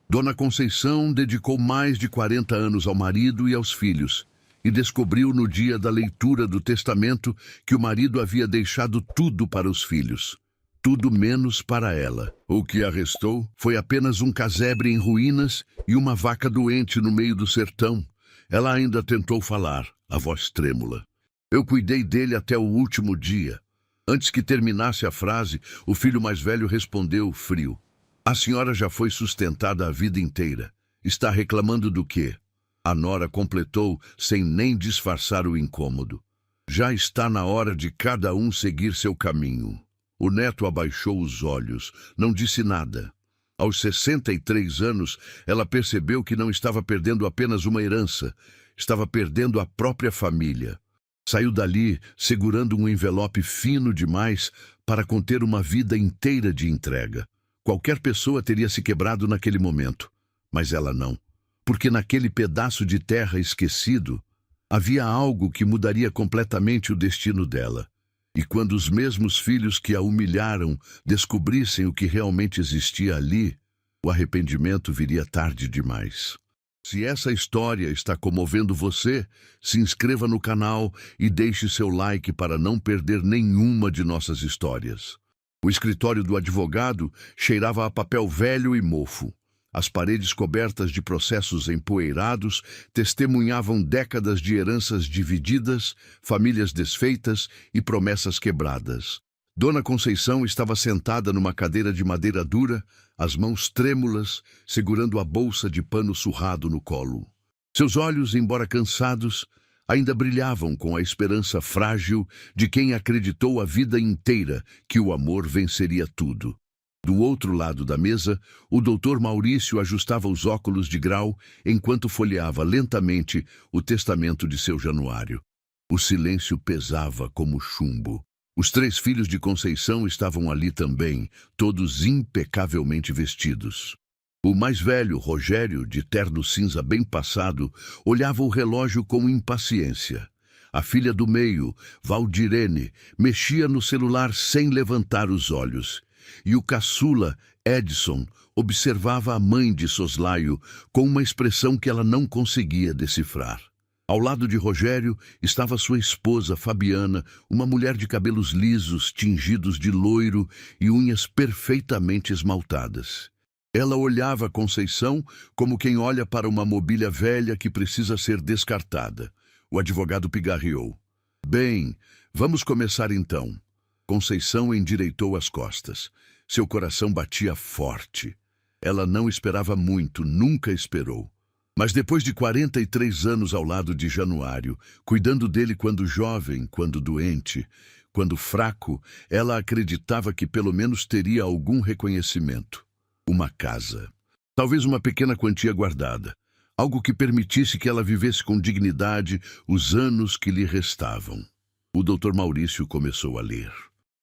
Dona Conceição dedicou mais de 40 anos ao marido e aos filhos, e descobriu no dia da leitura do testamento que o marido havia deixado tudo para os filhos. Tudo menos para ela. O que a restou foi apenas um casebre em ruínas e uma vaca doente no meio do sertão. Ela ainda tentou falar, a voz trêmula. Eu cuidei dele até o último dia. Antes que terminasse a frase, o filho mais velho respondeu frio. A senhora já foi sustentada a vida inteira. Está reclamando do quê? A nora completou sem nem disfarçar o incômodo. Já está na hora de cada um seguir seu caminho. O neto abaixou os olhos, não disse nada. Aos 63 anos, ela percebeu que não estava perdendo apenas uma herança, estava perdendo a própria família. Saiu dali segurando um envelope fino demais para conter uma vida inteira de entrega. Qualquer pessoa teria se quebrado naquele momento, mas ela não. Porque naquele pedaço de terra esquecido, havia algo que mudaria completamente o destino dela. E quando os mesmos filhos que a humilharam descobrissem o que realmente existia ali, o arrependimento viria tarde demais. Se essa história está comovendo você, se inscreva no canal e deixe seu like para não perder nenhuma de nossas histórias. O escritório do advogado cheirava a papel velho e mofo. As paredes cobertas de processos empoeirados testemunhavam décadas de heranças divididas, famílias desfeitas e promessas quebradas. Dona Conceição estava sentada numa cadeira de madeira dura, as mãos trêmulas, segurando a bolsa de pano surrado no colo. Seus olhos, embora cansados, ainda brilhavam com a esperança frágil de quem acreditou a vida inteira que o amor venceria tudo. Do outro lado da mesa, o doutor Maurício ajustava os óculos de grau enquanto folheava lentamente o testamento de seu Januário. O silêncio pesava como chumbo. Os 3 filhos de Conceição estavam ali também, todos impecavelmente vestidos. O mais velho, Rogério, de terno cinza bem passado, olhava o relógio com impaciência. A filha do meio, Valdirene, mexia no celular sem levantar os olhos. E o caçula, Edson, observava a mãe de soslaio com uma expressão que ela não conseguia decifrar. Ao lado de Rogério estava sua esposa, Fabiana, uma mulher de cabelos lisos, tingidos de loiro e unhas perfeitamente esmaltadas. Ela olhava Conceição como quem olha para uma mobília velha que precisa ser descartada. O advogado pigarreou. Bem, vamos começar então. Conceição endireitou as costas. Seu coração batia forte. Ela não esperava muito, nunca esperou. Mas depois de 43 anos ao lado de Januário, cuidando dele quando jovem, quando doente, quando fraco, ela acreditava que pelo menos teria algum reconhecimento. Uma casa. Talvez uma pequena quantia guardada. Algo que permitisse que ela vivesse com dignidade os anos que lhe restavam. O doutor Maurício começou a ler.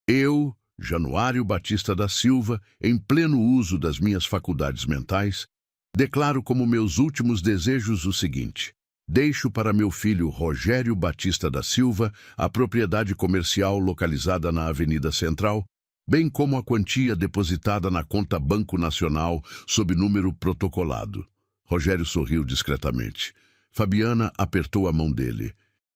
Eu, Januário Batista da Silva, em pleno uso das minhas faculdades mentais, declaro como meus últimos desejos o seguinte. Deixo para meu filho Rogério Batista da Silva a propriedade comercial localizada na Avenida Central, bem como a quantia depositada na conta Banco Nacional sob número protocolado. Rogério sorriu discretamente. Fabiana apertou a mão dele.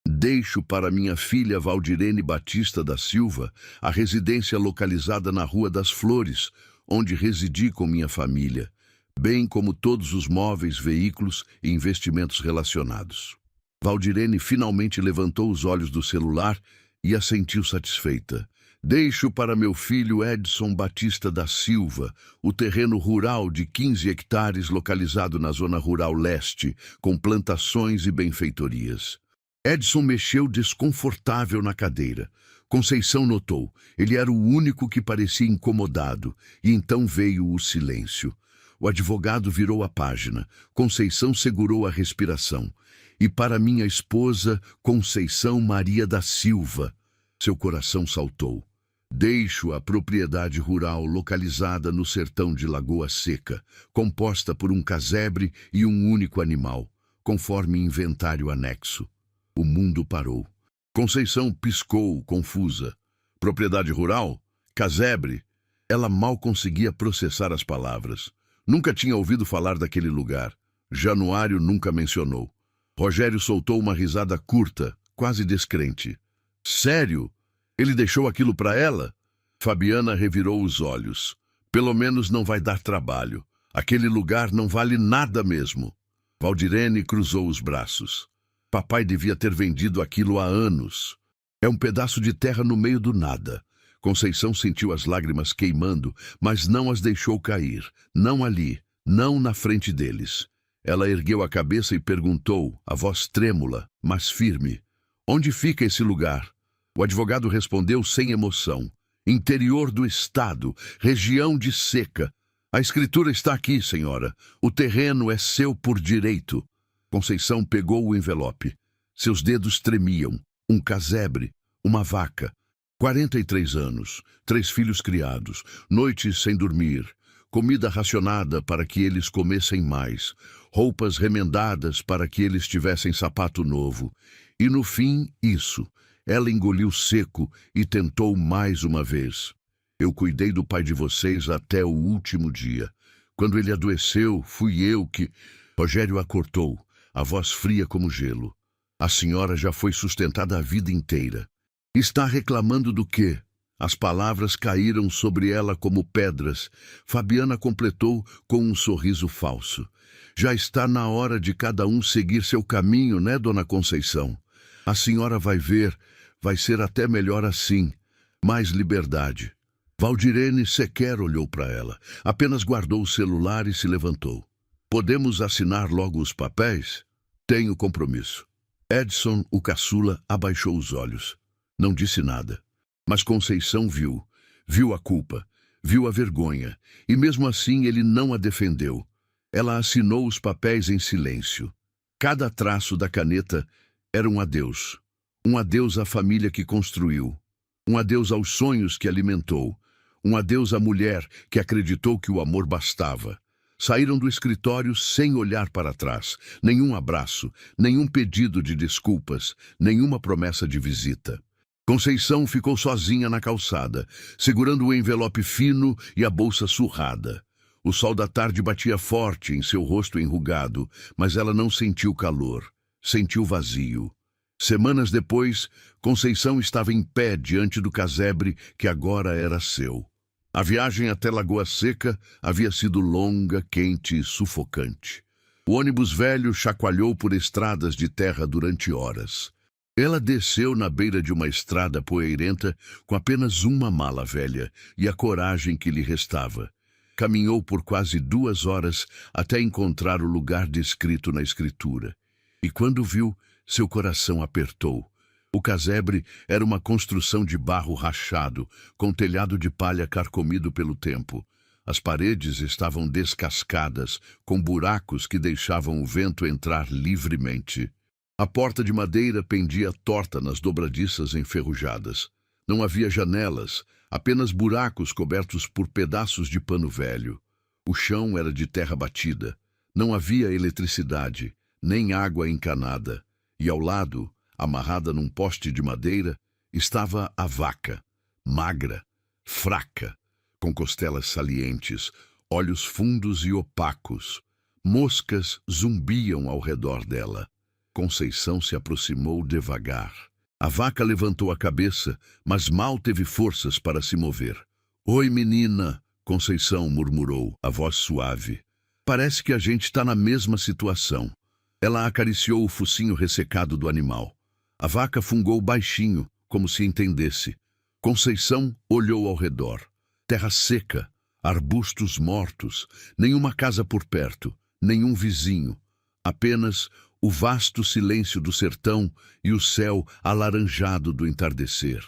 Deixo para minha filha Valdirene Batista da Silva a residência localizada na Rua das Flores, onde residi com minha família, bem como todos os móveis, veículos e investimentos relacionados. Valdirene finalmente levantou os olhos do celular e assentiu satisfeita. Deixo para meu filho Edson Batista da Silva o terreno rural de 15 hectares localizado na zona rural leste, com plantações e benfeitorias. Edson mexeu desconfortável na cadeira. Conceição notou. Ele era o único que parecia incomodado, e então veio o silêncio. O advogado virou a página. Conceição segurou a respiração. E para minha esposa, Conceição Maria da Silva. Seu coração saltou. Deixo a propriedade rural localizada no sertão de Lagoa Seca, composta por um casebre e um único animal, conforme inventário anexo. O mundo parou. Conceição piscou, confusa. Propriedade rural? Casebre? Ela mal conseguia processar as palavras. Nunca tinha ouvido falar daquele lugar. Januário nunca mencionou. Rogério soltou uma risada curta, quase descrente. Sério? Ele deixou aquilo para ela? Fabiana revirou os olhos. Pelo menos não vai dar trabalho. Aquele lugar não vale nada mesmo. Valdirene cruzou os braços. Papai devia ter vendido aquilo há anos. É um pedaço de terra no meio do nada. Conceição sentiu as lágrimas queimando, mas não as deixou cair. Não ali, não na frente deles. Ela ergueu a cabeça e perguntou, a voz trêmula, mas firme: onde fica esse lugar? O advogado respondeu sem emoção: interior do estado, região de seca. A escritura está aqui, senhora. O terreno é seu por direito. Conceição pegou o envelope. Seus dedos tremiam. Um casebre, uma vaca. 43 anos, 3 filhos criados, noites sem dormir, comida racionada para que eles comessem mais, roupas remendadas para que eles tivessem sapato novo. E no fim, isso. Ela engoliu seco e tentou mais uma vez. Eu cuidei do pai de vocês até o último dia. Quando ele adoeceu, fui eu que... Rogério a cortou, a voz fria como gelo. A senhora já foi sustentada a vida inteira. Está reclamando do quê? As palavras caíram sobre ela como pedras. Fabiana completou com um sorriso falso. Já está na hora de cada um seguir seu caminho, né, dona Conceição? A senhora vai ver, vai ser até melhor assim. Mais liberdade. Valdirene sequer olhou para ela. Apenas guardou o celular e se levantou. Podemos assinar logo os papéis? Tenho compromisso. Edson, o caçula, abaixou os olhos. Não disse nada. Mas Conceição viu. Viu a culpa. Viu a vergonha. E mesmo assim ele não a defendeu. Ela assinou os papéis em silêncio. Cada traço da caneta era um adeus. Um adeus à família que construiu. Um adeus aos sonhos que alimentou. Um adeus à mulher que acreditou que o amor bastava. Saíram do escritório sem olhar para trás. Nenhum abraço, nenhum pedido de desculpas, nenhuma promessa de visita. Conceição ficou sozinha na calçada, segurando o envelope fino e a bolsa surrada. O sol da tarde batia forte em seu rosto enrugado, mas ela não sentiu calor, sentiu vazio. Semanas depois, Conceição estava em pé diante do casebre que agora era seu. A viagem até Lagoa Seca havia sido longa, quente e sufocante. O ônibus velho chacoalhou por estradas de terra durante horas. Ela desceu na beira de uma estrada poeirenta com apenas uma mala velha e a coragem que lhe restava. Caminhou por quase 2 horas até encontrar o lugar descrito na escritura. E quando viu, seu coração apertou. O casebre era uma construção de barro rachado, com telhado de palha carcomido pelo tempo. As paredes estavam descascadas, com buracos que deixavam o vento entrar livremente. A porta de madeira pendia torta nas dobradiças enferrujadas. Não havia janelas, apenas buracos cobertos por pedaços de pano velho. O chão era de terra batida. Não havia eletricidade, nem água encanada. E ao lado, amarrada num poste de madeira, estava a vaca, magra, fraca, com costelas salientes, olhos fundos e opacos. Moscas zumbiam ao redor dela. Conceição se aproximou devagar. A vaca levantou a cabeça, mas mal teve forças para se mover. "Oi, menina", Conceição murmurou, a voz suave. "Parece que a gente está na mesma situação." Ela acariciou o focinho ressecado do animal. A vaca fungou baixinho, como se entendesse. Conceição olhou ao redor. Terra seca, arbustos mortos, nenhuma casa por perto, nenhum vizinho. Apenas o vasto silêncio do sertão e o céu alaranjado do entardecer.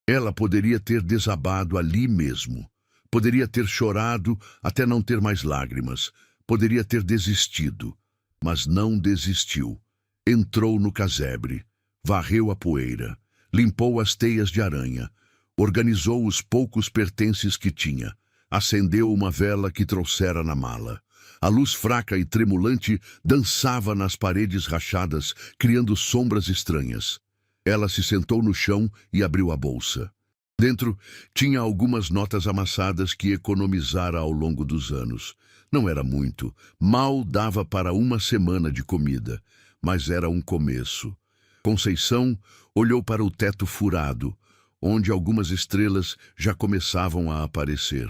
Ela poderia ter desabado ali mesmo. Poderia ter chorado até não ter mais lágrimas. Poderia ter desistido. Mas não desistiu. Entrou no casebre. Varreu a poeira, limpou as teias de aranha, organizou os poucos pertences que tinha, acendeu uma vela que trouxera na mala. A luz fraca e tremulante dançava nas paredes rachadas, criando sombras estranhas. Ela se sentou no chão e abriu a bolsa. Dentro tinha algumas notas amassadas que economizara ao longo dos anos. Não era muito, mal dava para uma semana de comida, mas era um começo. Conceição olhou para o teto furado, onde algumas estrelas já começavam a aparecer.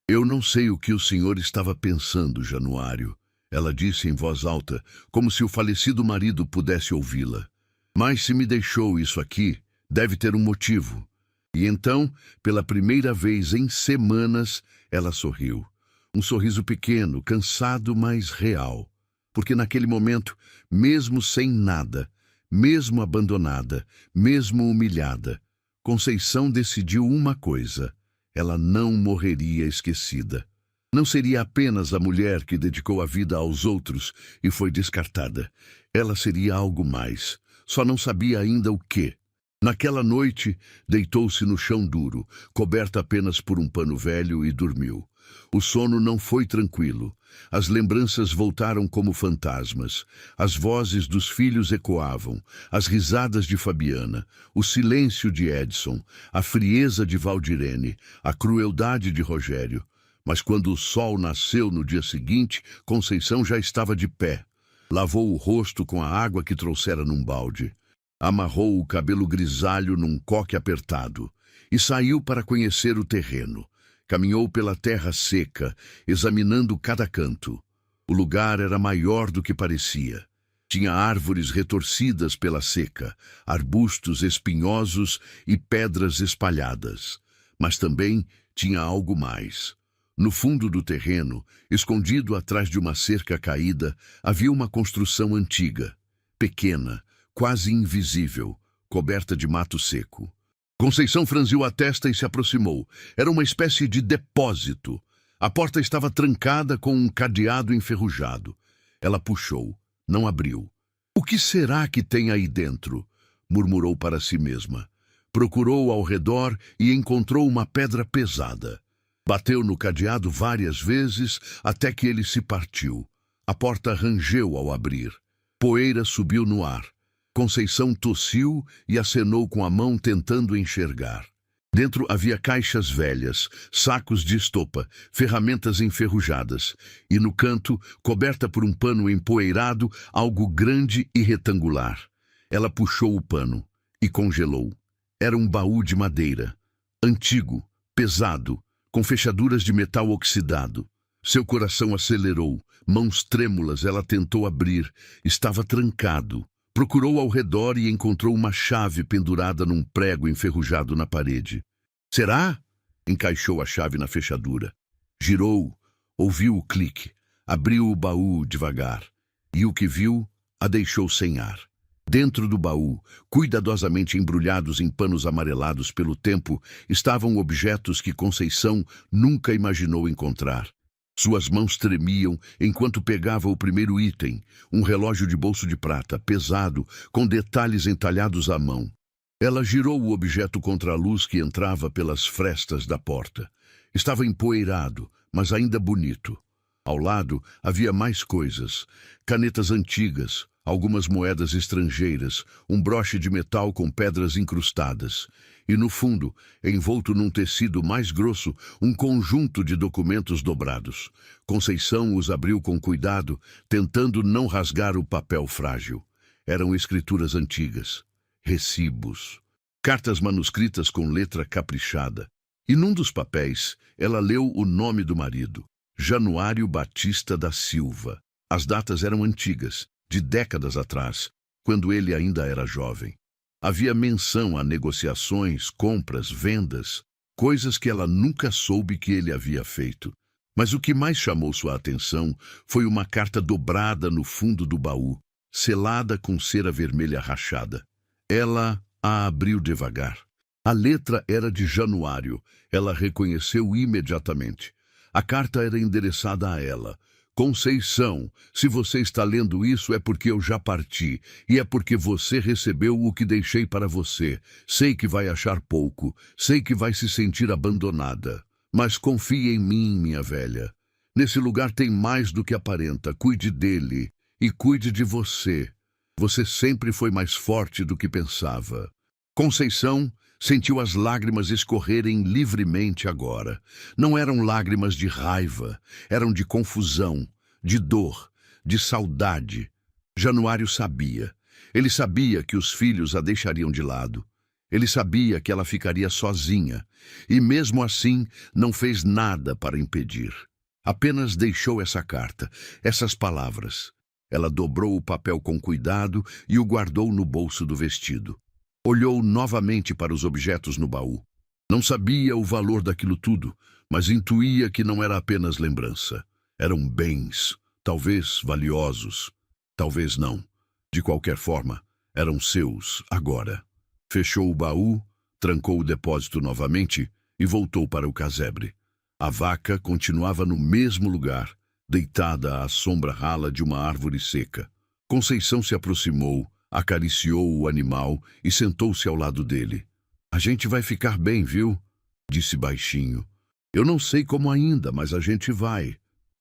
Eu não sei o que o senhor estava pensando, Januário, ela disse em voz alta, como se o falecido marido pudesse ouvi-la. Mas se me deixou isso aqui, deve ter um motivo. E então, pela primeira vez em semanas, ela sorriu. Um sorriso pequeno, cansado, mas real. Porque naquele momento, mesmo sem nada, mesmo abandonada, mesmo humilhada, Conceição decidiu uma coisa: ela não morreria esquecida. Não seria apenas a mulher que dedicou a vida aos outros e foi descartada. Ela seria algo mais. Só não sabia ainda o quê. Naquela noite, deitou-se no chão duro, coberta apenas por um pano velho, e dormiu. O sono não foi tranquilo. As lembranças voltaram como fantasmas. As vozes dos filhos ecoavam, as risadas de Fabiana, o silêncio de Edson, a frieza de Valdirene, a crueldade de Rogério. Mas quando o sol nasceu no dia seguinte, Conceição já estava de pé. Lavou o rosto com a água que trouxera num balde. Amarrou o cabelo grisalho num coque apertado e saiu para conhecer o terreno. Caminhou pela terra seca, examinando cada canto. O lugar era maior do que parecia. Tinha árvores retorcidas pela seca, arbustos espinhosos e pedras espalhadas. Mas também tinha algo mais. No fundo do terreno, escondido atrás de uma cerca caída, havia uma construção antiga, pequena, quase invisível, coberta de mato seco. Conceição franziu a testa e se aproximou. Era uma espécie de depósito. A porta estava trancada com um cadeado enferrujado. Ela puxou, não abriu. "O que será que tem aí dentro?" murmurou para si mesma. Procurou ao redor e encontrou uma pedra pesada. Bateu no cadeado várias vezes até que ele se partiu. A porta rangeu ao abrir. Poeira subiu no ar. Conceição tossiu e acenou com a mão tentando enxergar. Dentro havia caixas velhas, sacos de estopa, ferramentas enferrujadas, e no canto, coberta por um pano empoeirado, algo grande e retangular. Ela puxou o pano e congelou. Era um baú de madeira, antigo, pesado, com fechaduras de metal oxidado. Seu coração acelerou. Mãos trêmulas, ela tentou abrir. Estava trancado. Procurou ao redor e encontrou uma chave pendurada num prego enferrujado na parede. "Será?" Encaixou a chave na fechadura. Girou, ouviu o clique, abriu o baú devagar. E o que viu, a deixou sem ar. Dentro do baú, cuidadosamente embrulhados em panos amarelados pelo tempo, estavam objetos que Conceição nunca imaginou encontrar. Suas mãos tremiam enquanto pegava o primeiro item, um relógio de bolso de prata, pesado, com detalhes entalhados à mão. Ela girou o objeto contra a luz que entrava pelas frestas da porta. Estava empoeirado, mas ainda bonito. Ao lado havia mais coisas: canetas antigas, algumas moedas estrangeiras, um broche de metal com pedras incrustadas. E no fundo, envolto num tecido mais grosso, um conjunto de documentos dobrados. Conceição os abriu com cuidado, tentando não rasgar o papel frágil. Eram escrituras antigas, recibos, cartas manuscritas com letra caprichada. E num dos papéis, ela leu o nome do marido, Januário Batista da Silva. As datas eram antigas, de décadas atrás, quando ele ainda era jovem. Havia menção a negociações, compras, vendas, coisas que ela nunca soube que ele havia feito. Mas o que mais chamou sua atenção foi uma carta dobrada no fundo do baú, selada com cera vermelha rachada. Ela a abriu devagar. A letra era de Januário. Ela reconheceu imediatamente. A carta era endereçada a ela. "Conceição, se você está lendo isso é porque eu já parti, e é porque você recebeu o que deixei para você. Sei que vai achar pouco, sei que vai se sentir abandonada. Mas confie em mim, minha velha. Nesse lugar tem mais do que aparenta. Cuide dele e cuide de você. Você sempre foi mais forte do que pensava." Conceição sentiu as lágrimas escorrerem livremente agora. Não eram lágrimas de raiva, eram de confusão, de dor, de saudade. Januário sabia. Ele sabia que os filhos a deixariam de lado. Ele sabia que ela ficaria sozinha, e mesmo assim não fez nada para impedir. Apenas deixou essa carta, essas palavras. Ela dobrou o papel com cuidado e o guardou no bolso do vestido. Olhou novamente para os objetos no baú. Não sabia o valor daquilo tudo, mas intuía que não era apenas lembrança. Eram bens, talvez valiosos, talvez não. De qualquer forma, eram seus agora. Fechou o baú, trancou o depósito novamente e voltou para o casebre. A vaca continuava no mesmo lugar, deitada à sombra rala de uma árvore seca. Conceição se aproximou, acariciou o animal e sentou-se ao lado dele. "A gente vai ficar bem, viu?" disse baixinho. "Eu não sei como ainda, mas a gente vai."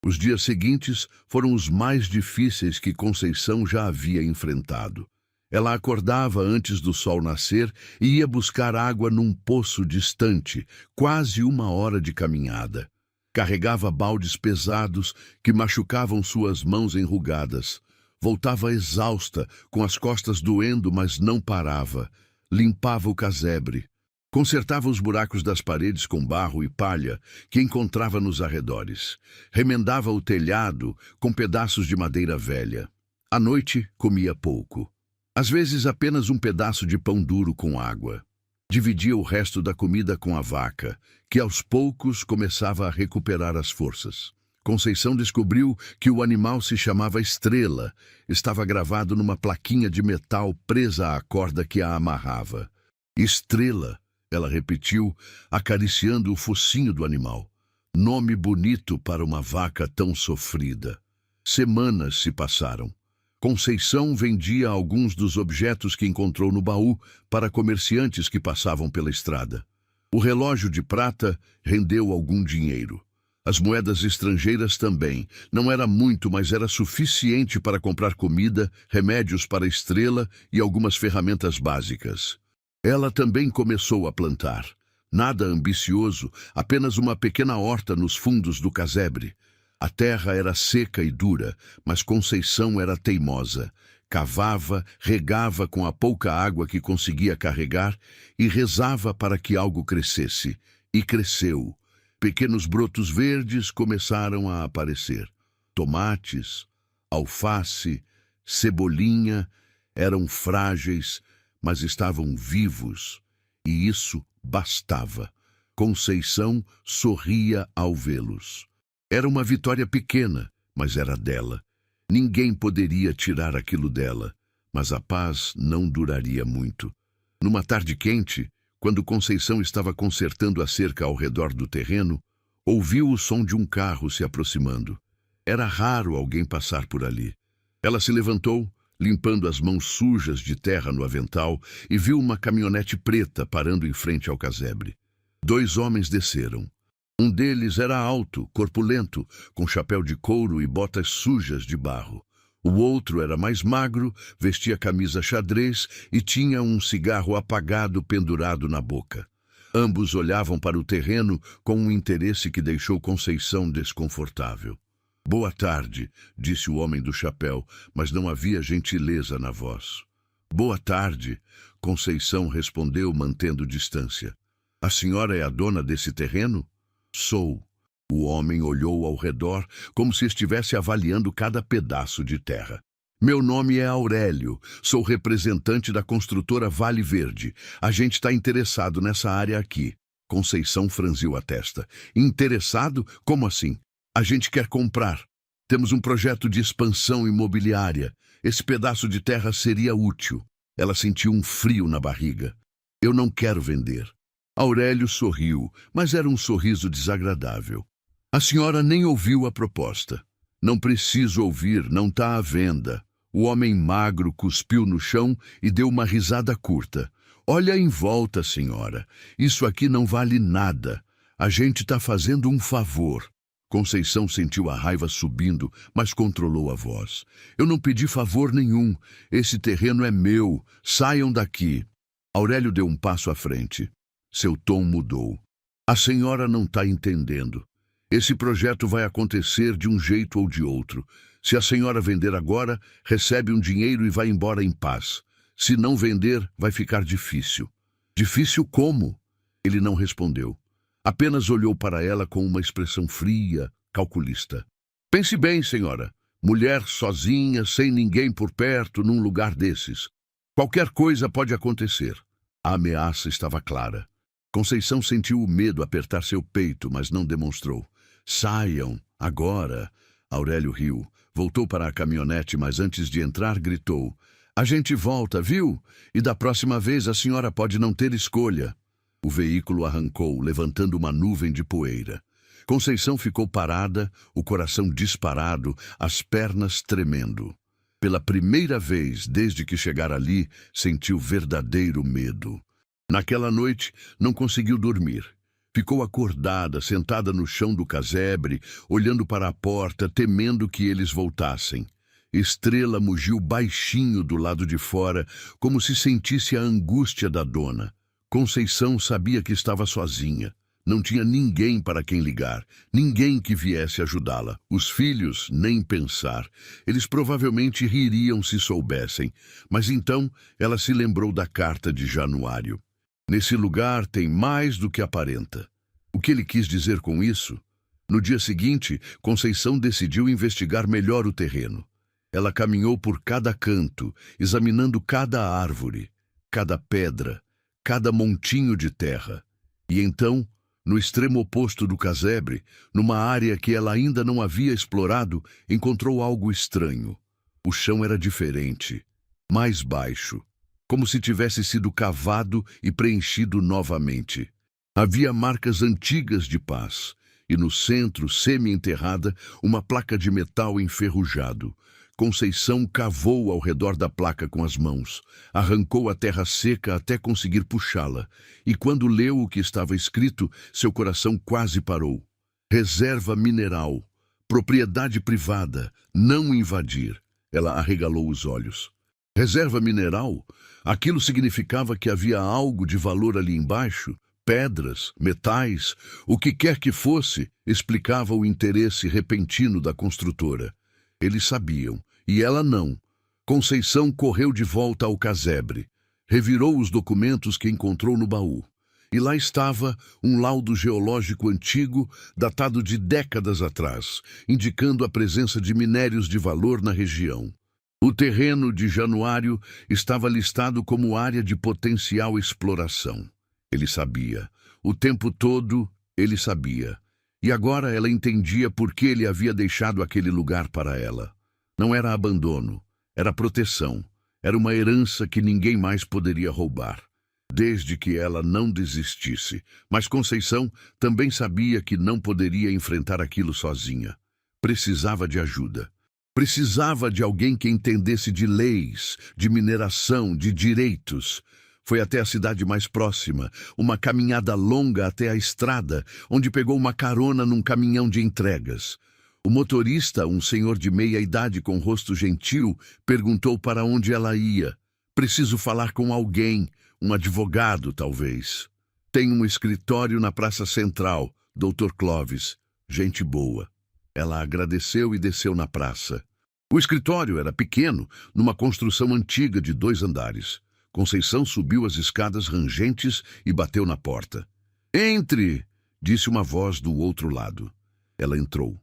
Os dias seguintes foram os mais difíceis que Conceição já havia enfrentado. Ela acordava antes do sol nascer e ia buscar água num poço distante, quase 1 hora de caminhada. Carregava baldes pesados que machucavam suas mãos enrugadas. Voltava exausta, com as costas doendo, mas não parava. Limpava o casebre. Consertava os buracos das paredes com barro e palha que encontrava nos arredores. Remendava o telhado com pedaços de madeira velha. À noite, comia pouco. Às vezes, apenas um pedaço de pão duro com água. Dividia o resto da comida com a vaca, que aos poucos começava a recuperar as forças. Conceição descobriu que o animal se chamava Estrela. Estava gravado numa plaquinha de metal presa à corda que a amarrava. Estrela, ela repetiu, acariciando o focinho do animal. Nome bonito para uma vaca tão sofrida. Semanas se passaram. Conceição vendia alguns dos objetos que encontrou no baú para comerciantes que passavam pela estrada. O relógio de prata rendeu algum dinheiro. As moedas estrangeiras também. Não era muito, mas era suficiente para comprar comida, remédios para a Estrela e algumas ferramentas básicas. Ela também começou a plantar. Nada ambicioso, apenas uma pequena horta nos fundos do casebre. A terra era seca e dura, mas Conceição era teimosa. Cavava, regava com a pouca água que conseguia carregar e rezava para que algo crescesse. E cresceu. Pequenos brotos verdes começaram a aparecer. Tomates, alface, cebolinha eram frágeis, mas estavam vivos. E isso bastava. Conceição sorria ao vê-los. Era uma vitória pequena, mas era dela. Ninguém poderia tirar aquilo dela, mas a paz não duraria muito. Numa tarde quente, quando Conceição estava consertando a cerca ao redor do terreno, ouviu o som de um carro se aproximando. Era raro alguém passar por ali. Ela se levantou, limpando as mãos sujas de terra no avental, e viu uma caminhonete preta parando em frente ao casebre. 2 homens desceram. Um deles era alto, corpulento, com chapéu de couro e botas sujas de barro. O outro era mais magro, vestia camisa xadrez e tinha um cigarro apagado pendurado na boca. Ambos olhavam para o terreno com um interesse que deixou Conceição desconfortável. "Boa tarde", disse o homem do chapéu, mas não havia gentileza na voz. "Boa tarde", Conceição respondeu, mantendo distância. "A senhora é a dona desse terreno?" "Sou." O homem olhou ao redor como se estivesse avaliando cada pedaço de terra. "Meu nome é Aurélio. Sou representante da construtora Vale Verde. A gente está interessado nessa área aqui." Conceição franziu a testa. "Interessado? Como assim?" "A gente quer comprar. Temos um projeto de expansão imobiliária. Esse pedaço de terra seria útil." Ela sentiu um frio na barriga. "Eu não quero vender." Aurélio sorriu, mas era um sorriso desagradável. "A senhora nem ouviu a proposta." "Não preciso ouvir, não está à venda." O homem magro cuspiu no chão e deu uma risada curta. "Olha em volta, senhora. Isso aqui não vale nada. A gente está fazendo um favor." Conceição sentiu a raiva subindo, mas controlou a voz. "Eu não pedi favor nenhum. Esse terreno é meu. Saiam daqui." Aurélio deu um passo à frente. Seu tom mudou. A senhora não está entendendo. Esse projeto vai acontecer de um jeito ou de outro. Se a senhora vender agora, recebe um dinheiro e vai embora em paz. Se não vender, vai ficar difícil. Difícil como? Ele não respondeu. Apenas olhou para ela com uma expressão fria, calculista. Pense bem, senhora. Mulher sozinha, sem ninguém por perto, num lugar desses. Qualquer coisa pode acontecer. A ameaça estava clara. Conceição sentiu o medo apertar seu peito, mas não demonstrou. Saiam, agora. Aurélio riu. Voltou para a caminhonete, mas antes de entrar, gritou. A gente volta, viu? E da próxima vez a senhora pode não ter escolha. O veículo arrancou, levantando uma nuvem de poeira. Conceição ficou parada, o coração disparado, as pernas tremendo. Pela primeira vez desde que chegara ali, sentiu verdadeiro medo. Naquela noite, não conseguiu dormir. Ficou acordada, sentada no chão do casebre, olhando para a porta, temendo que eles voltassem. Estrela mugiu baixinho do lado de fora, como se sentisse a angústia da dona. Conceição sabia que estava sozinha. Não tinha ninguém para quem ligar, ninguém que viesse ajudá-la. Os filhos, nem pensar. Eles provavelmente ririam se soubessem. Mas então ela se lembrou da carta de Januário. Nesse lugar tem mais do que aparenta. O que ele quis dizer com isso? No dia seguinte, Conceição decidiu investigar melhor o terreno. Ela caminhou por cada canto, examinando cada árvore, cada pedra, cada montinho de terra. E então, no extremo oposto do casebre, numa área que ela ainda não havia explorado, encontrou algo estranho. O chão era diferente, mais baixo, como se tivesse sido cavado e preenchido novamente. Havia marcas antigas de paz, e no centro, semi-enterrada, uma placa de metal enferrujado. Conceição cavou ao redor da placa com as mãos, arrancou a terra seca até conseguir puxá-la, e quando leu o que estava escrito, seu coração quase parou. Reserva mineral, propriedade privada, não invadir. Ela arregalou os olhos. Reserva mineral? Aquilo significava que havia algo de valor ali embaixo? Pedras, metais, o que quer que fosse, explicava o interesse repentino da construtora. Eles sabiam, e ela não. Conceição correu de volta ao casebre. Revirou os documentos que encontrou no baú. E lá estava um laudo geológico antigo, datado de décadas atrás, indicando a presença de minérios de valor na região. O terreno de Januário estava listado como área de potencial exploração. Ele sabia. O tempo todo, ele sabia. E agora ela entendia por que ele havia deixado aquele lugar para ela. Não era abandono, era proteção. Era uma herança que ninguém mais poderia roubar, desde que ela não desistisse. Mas Conceição também sabia que não poderia enfrentar aquilo sozinha. Precisava de ajuda. Precisava de alguém que entendesse de leis, de mineração, de direitos. Foi até a cidade mais próxima, uma caminhada longa até a estrada, onde pegou uma carona num caminhão de entregas. O motorista, um senhor de meia-idade com rosto gentil, perguntou para onde ela ia. Preciso falar com alguém, um advogado, talvez. Tem um escritório na Praça Central, Dr. Clovis. Gente boa. Ela agradeceu e desceu na praça. O escritório era pequeno, numa construção antiga de 2 andares. Conceição subiu as escadas rangentes e bateu na porta. Entre! Disse uma voz do outro lado. Ela entrou.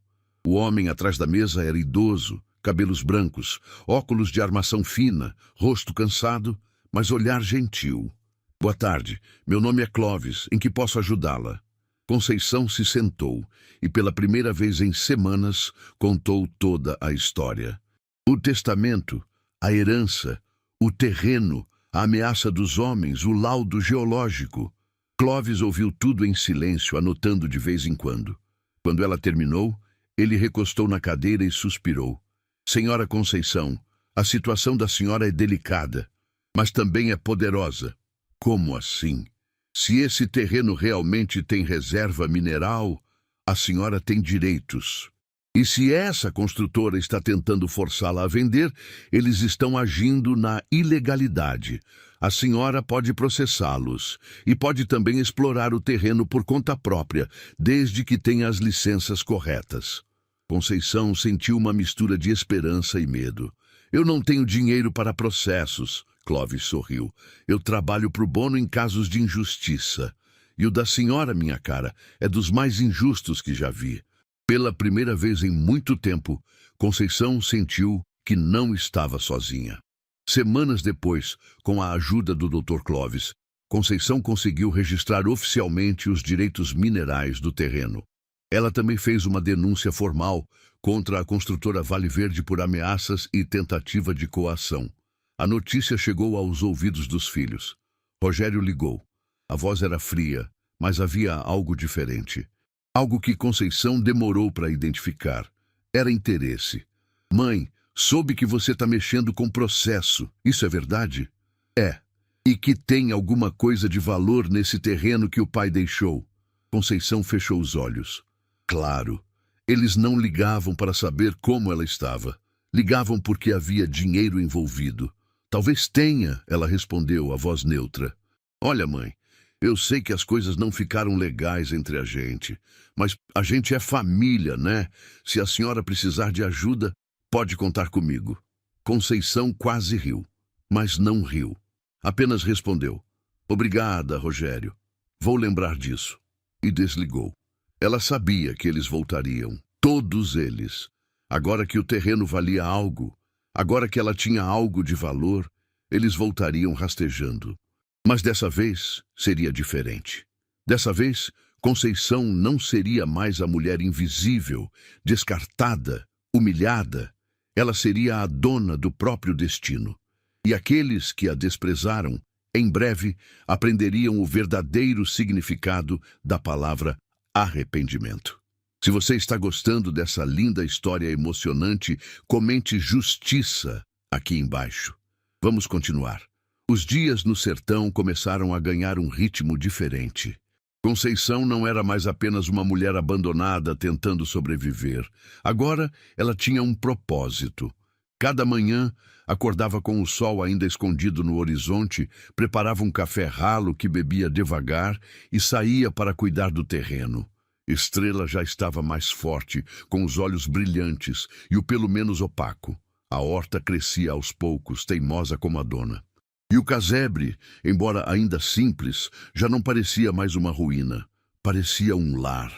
O homem atrás da mesa era idoso, cabelos brancos, óculos de armação fina, rosto cansado, mas olhar gentil. Boa tarde, meu nome é Clovis, em que posso ajudá-la? Conceição se sentou e, pela primeira vez em semanas, contou toda a história. O testamento, a herança, o terreno, a ameaça dos homens, o laudo geológico. Clovis ouviu tudo em silêncio, anotando de vez em quando. Quando ela terminou, ele recostou na cadeira e suspirou. Senhora Conceição, a situação da senhora é delicada, mas também é poderosa. Como assim? Se esse terreno realmente tem reserva mineral, a senhora tem direitos. E se essa construtora está tentando forçá-la a vender, eles estão agindo na ilegalidade. A senhora pode processá-los e pode também explorar o terreno por conta própria, desde que tenha as licenças corretas. Conceição sentiu uma mistura de esperança e medo. Eu não tenho dinheiro para processos, Clovis sorriu. Eu trabalho pro bono em casos de injustiça. E o da senhora, minha cara, é dos mais injustos que já vi. Pela primeira vez em muito tempo, Conceição sentiu que não estava sozinha. Semanas depois, com a ajuda do Dr. Clovis, Conceição conseguiu registrar oficialmente os direitos minerais do terreno. Ela também fez uma denúncia formal contra a construtora Vale Verde por ameaças e tentativa de coação. A notícia chegou aos ouvidos dos filhos. Rogério ligou. A voz era fria, mas havia algo diferente. Algo que Conceição demorou para identificar. Era interesse. Mãe, soube que você está mexendo com processo. Isso é verdade? É. E que tem alguma coisa de valor nesse terreno que o pai deixou. Conceição fechou os olhos. Claro. Eles não ligavam para saber como ela estava. Ligavam porque havia dinheiro envolvido. Talvez tenha, ela respondeu, a voz neutra. Olha, mãe, eu sei que as coisas não ficaram legais entre a gente, mas a gente é família, né? Se a senhora precisar de ajuda, pode contar comigo. Conceição quase riu, mas não riu. Apenas respondeu. Obrigada, Rogério. Vou lembrar disso. E desligou. Ela sabia que eles voltariam, todos eles. Agora que o terreno valia algo, agora que ela tinha algo de valor, eles voltariam rastejando. Mas dessa vez seria diferente. Dessa vez, Conceição não seria mais a mulher invisível, descartada, humilhada. Ela seria a dona do próprio destino. E aqueles que a desprezaram, em breve, aprenderiam o verdadeiro significado da palavra arrependimento. Se você está gostando dessa linda história emocionante, comente justiça aqui embaixo. Vamos continuar. Os dias no sertão começaram a ganhar um ritmo diferente. Conceição não era mais apenas uma mulher abandonada tentando sobreviver. Agora ela tinha um propósito. Cada manhã, acordava com o sol ainda escondido no horizonte, preparava um café ralo que bebia devagar e saía para cuidar do terreno. Estrela já estava mais forte, com os olhos brilhantes e o pelo menos opaco. A horta crescia aos poucos, teimosa como a dona. E o casebre, embora ainda simples, já não parecia mais uma ruína. Parecia um lar.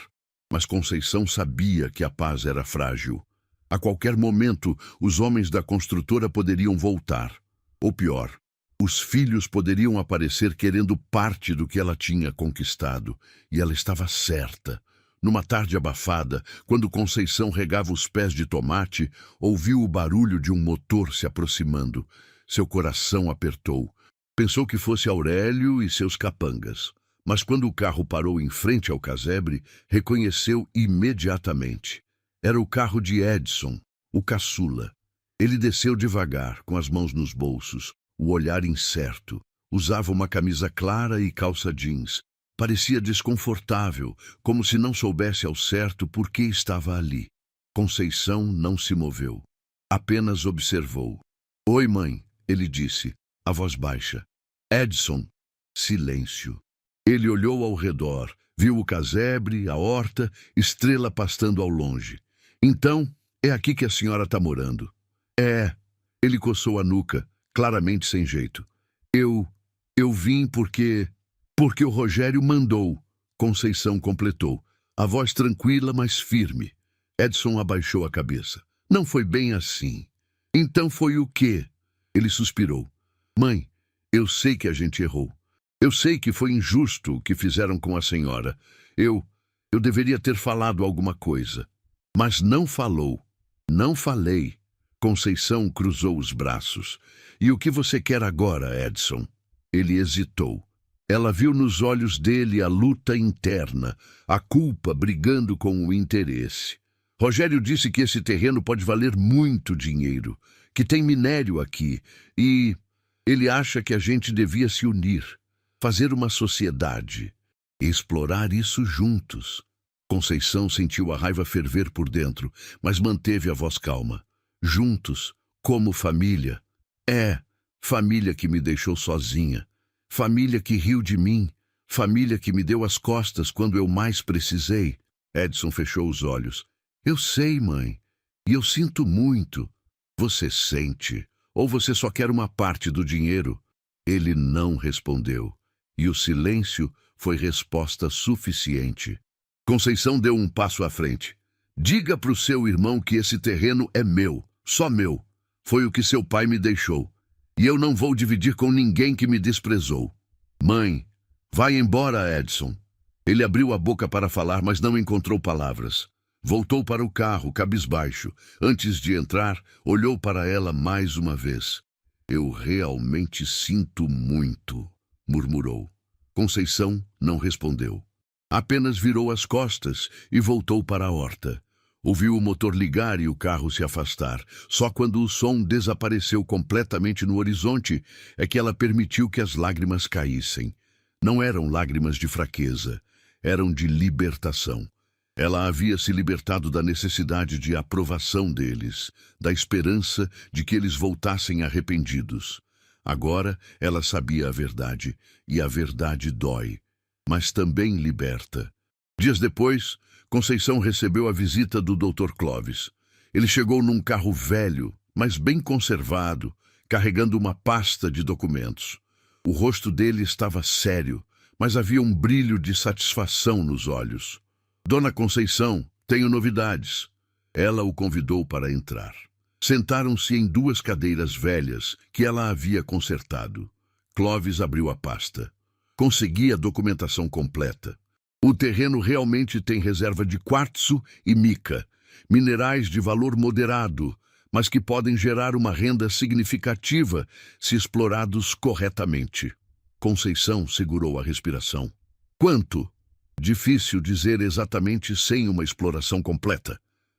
Mas Conceição sabia que a paz era frágil. A qualquer momento, os homens da construtora poderiam voltar. Ou pior, os filhos poderiam aparecer querendo parte do que ela tinha conquistado. E ela estava certa. Numa tarde abafada, quando Conceição regava os pés de tomate, ouviu o barulho de um motor se aproximando. Seu coração apertou. Pensou que fosse Aurélio e seus capangas. Mas quando o carro parou em frente ao casebre, reconheceu imediatamente. Era o carro de Edson, o caçula. Ele desceu devagar, com as mãos nos bolsos, o olhar incerto. Usava uma camisa clara e calça jeans. Parecia desconfortável, como se não soubesse ao certo por que estava ali. Conceição não se moveu. Apenas observou. Oi, mãe, ele disse, a voz baixa. Edson. Silêncio. Ele olhou ao redor, viu o casebre, a horta, Estrela pastando ao longe. Então, é aqui que a senhora está morando. É. Ele coçou a nuca, claramente sem jeito. Eu vim porque o Rogério mandou, Conceição completou. A voz tranquila, mas firme. Edson abaixou a cabeça. Não foi bem assim. Então foi o quê? Ele suspirou. Mãe, eu sei que a gente errou. Eu sei que foi injusto o que fizeram com a senhora. Eu deveria ter falado alguma coisa. Mas não falou. Não falei. Conceição cruzou os braços. E o que você quer agora, Edson? Ele hesitou. Ela viu nos olhos dele a luta interna, a culpa brigando com o interesse. Rogério disse que esse terreno pode valer muito dinheiro, que tem minério aqui, e ele acha que a gente devia se unir, fazer uma sociedade e explorar isso juntos. Conceição sentiu a raiva ferver por dentro, mas manteve a voz calma. Juntos, como família. Família que me deixou sozinha. Família que riu de mim. Família que me deu as costas quando eu mais precisei. Edson fechou os olhos. Eu sei, mãe. E eu sinto muito. Você sente. Ou você só quer uma parte do dinheiro? Ele não respondeu. E o silêncio foi resposta suficiente. Conceição deu um passo à frente. Diga para o seu irmão que esse terreno é meu, só meu. Foi o que seu pai me deixou. E eu não vou dividir com ninguém que me desprezou. Mãe, vai embora, Edson. Ele abriu a boca para falar, mas não encontrou palavras. Voltou para o carro, cabisbaixo. Antes de entrar, olhou para ela mais uma vez. Eu realmente sinto muito, murmurou. Conceição não respondeu. Apenas virou as costas e voltou para a horta. Ouviu o motor ligar e o carro se afastar. Só quando o som desapareceu completamente no horizonte é que ela permitiu que as lágrimas caíssem. Não eram lágrimas de fraqueza, eram de libertação. Ela havia se libertado da necessidade de aprovação deles, da esperança de que eles voltassem arrependidos. Agora ela sabia a verdade, e a verdade dói, mas também liberta. Dias depois, Conceição recebeu a visita do Dr. Clovis. Ele chegou num carro velho, mas bem conservado, carregando uma pasta de documentos. O rosto dele estava sério, mas havia um brilho de satisfação nos olhos. Dona Conceição, tenho novidades. Ela o convidou para entrar. Sentaram-se em duas cadeiras velhas que ela havia consertado. Clovis abriu a pasta. Consegui a documentação completa. O terreno realmente tem reserva de quartzo e mica, minerais de valor moderado, mas que podem gerar uma renda significativa se explorados corretamente. Conceição segurou a respiração. Quanto? Difícil dizer exatamente sem uma exploração completa.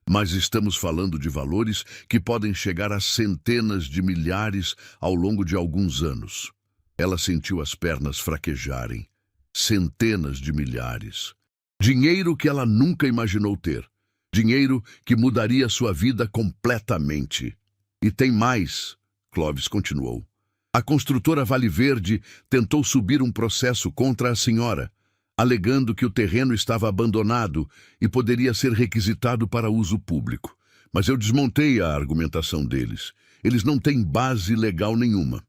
Mas estamos falando de valores que podem chegar a centenas de milhares ao longo de alguns anos. Ela sentiu as pernas fraquejarem. Centenas de milhares. Dinheiro que ela nunca imaginou ter. Dinheiro que mudaria sua vida completamente. E tem mais, Clovis continuou. A construtora Vale Verde tentou subir um processo contra a senhora, alegando que o terreno estava abandonado e poderia ser requisitado para uso público. Mas eu desmontei a argumentação deles. Eles não têm base legal nenhuma.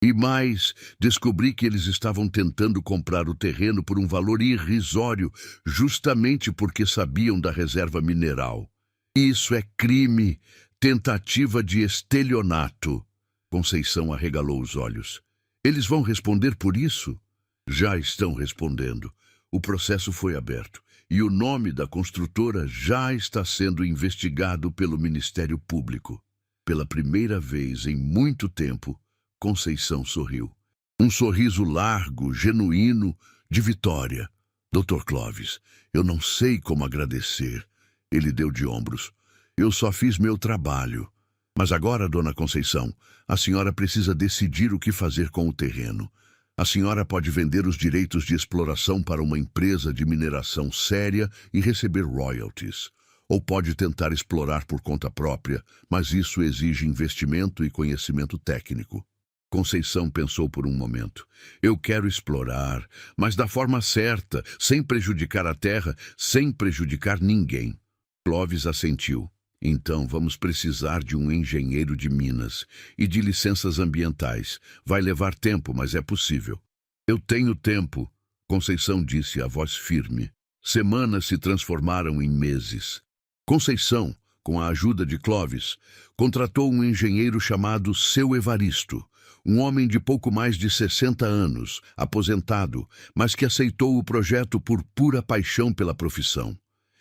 E mais, descobri que eles estavam tentando comprar o terreno por um valor irrisório, justamente porque sabiam da reserva mineral. Isso é crime, tentativa de estelionato. Conceição arregalou os olhos. Eles vão responder por isso? Já estão respondendo. O processo foi aberto e o nome da construtora já está sendo investigado pelo Ministério Público. Pela primeira vez em muito tempo, Conceição sorriu. Um sorriso largo, genuíno, de vitória. Dr. Clovis, eu não sei como agradecer. Ele deu de ombros. Eu só fiz meu trabalho. Mas agora, dona Conceição, a senhora precisa decidir o que fazer com o terreno. A senhora pode vender os direitos de exploração para uma empresa de mineração séria e receber royalties. Ou pode tentar explorar por conta própria, mas isso exige investimento e conhecimento técnico. Conceição pensou por um momento. Eu quero explorar, mas da forma certa, sem prejudicar a terra, sem prejudicar ninguém. Clovis assentiu. Então vamos precisar de um engenheiro de minas e de licenças ambientais. Vai levar tempo, mas é possível. Eu tenho tempo, Conceição disse, a voz firme. Semanas se transformaram em meses. Conceição, com a ajuda de Clovis, contratou um engenheiro chamado Seu Evaristo. Um homem de pouco mais de 60 anos, aposentado, mas que aceitou o projeto por pura paixão pela profissão.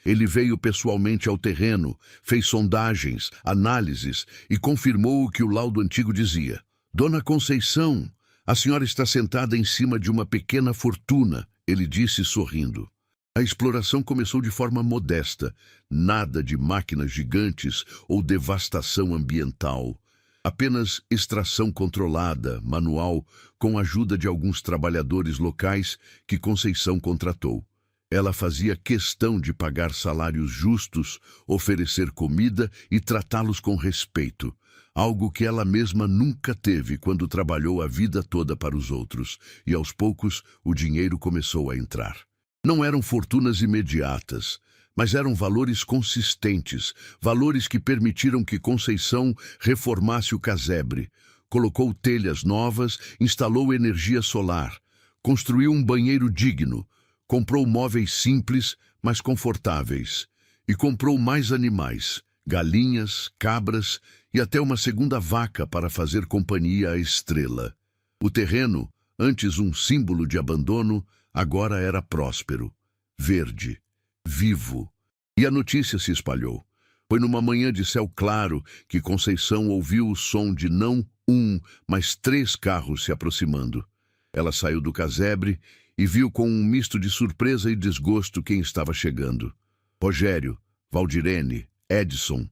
Ele veio pessoalmente ao terreno, fez sondagens, análises e confirmou o que o laudo antigo dizia. Dona Conceição, a senhora está sentada em cima de uma pequena fortuna, ele disse sorrindo. A exploração começou de forma modesta, nada de máquinas gigantes ou devastação ambiental. Apenas extração controlada, manual, com a ajuda de alguns trabalhadores locais que Conceição contratou. Ela fazia questão de pagar salários justos, oferecer comida e tratá-los com respeito, algo que ela mesma nunca teve quando trabalhou a vida toda para os outros, e aos poucos o dinheiro começou a entrar. Não eram fortunas imediatas, mas eram valores consistentes, valores que permitiram que Conceição reformasse o casebre, colocou telhas novas, instalou energia solar, construiu um banheiro digno, comprou móveis simples, mas confortáveis, e comprou mais animais, galinhas, cabras e até uma segunda vaca para fazer companhia à Estrela. O terreno, antes um símbolo de abandono, agora era próspero, verde, vivo. E a notícia se espalhou. Foi numa manhã de céu claro que Conceição ouviu o som de não um, mas 3 carros se aproximando. Ela saiu do casebre e viu com um misto de surpresa e desgosto quem estava chegando. Rogério, Valdirene, Edson,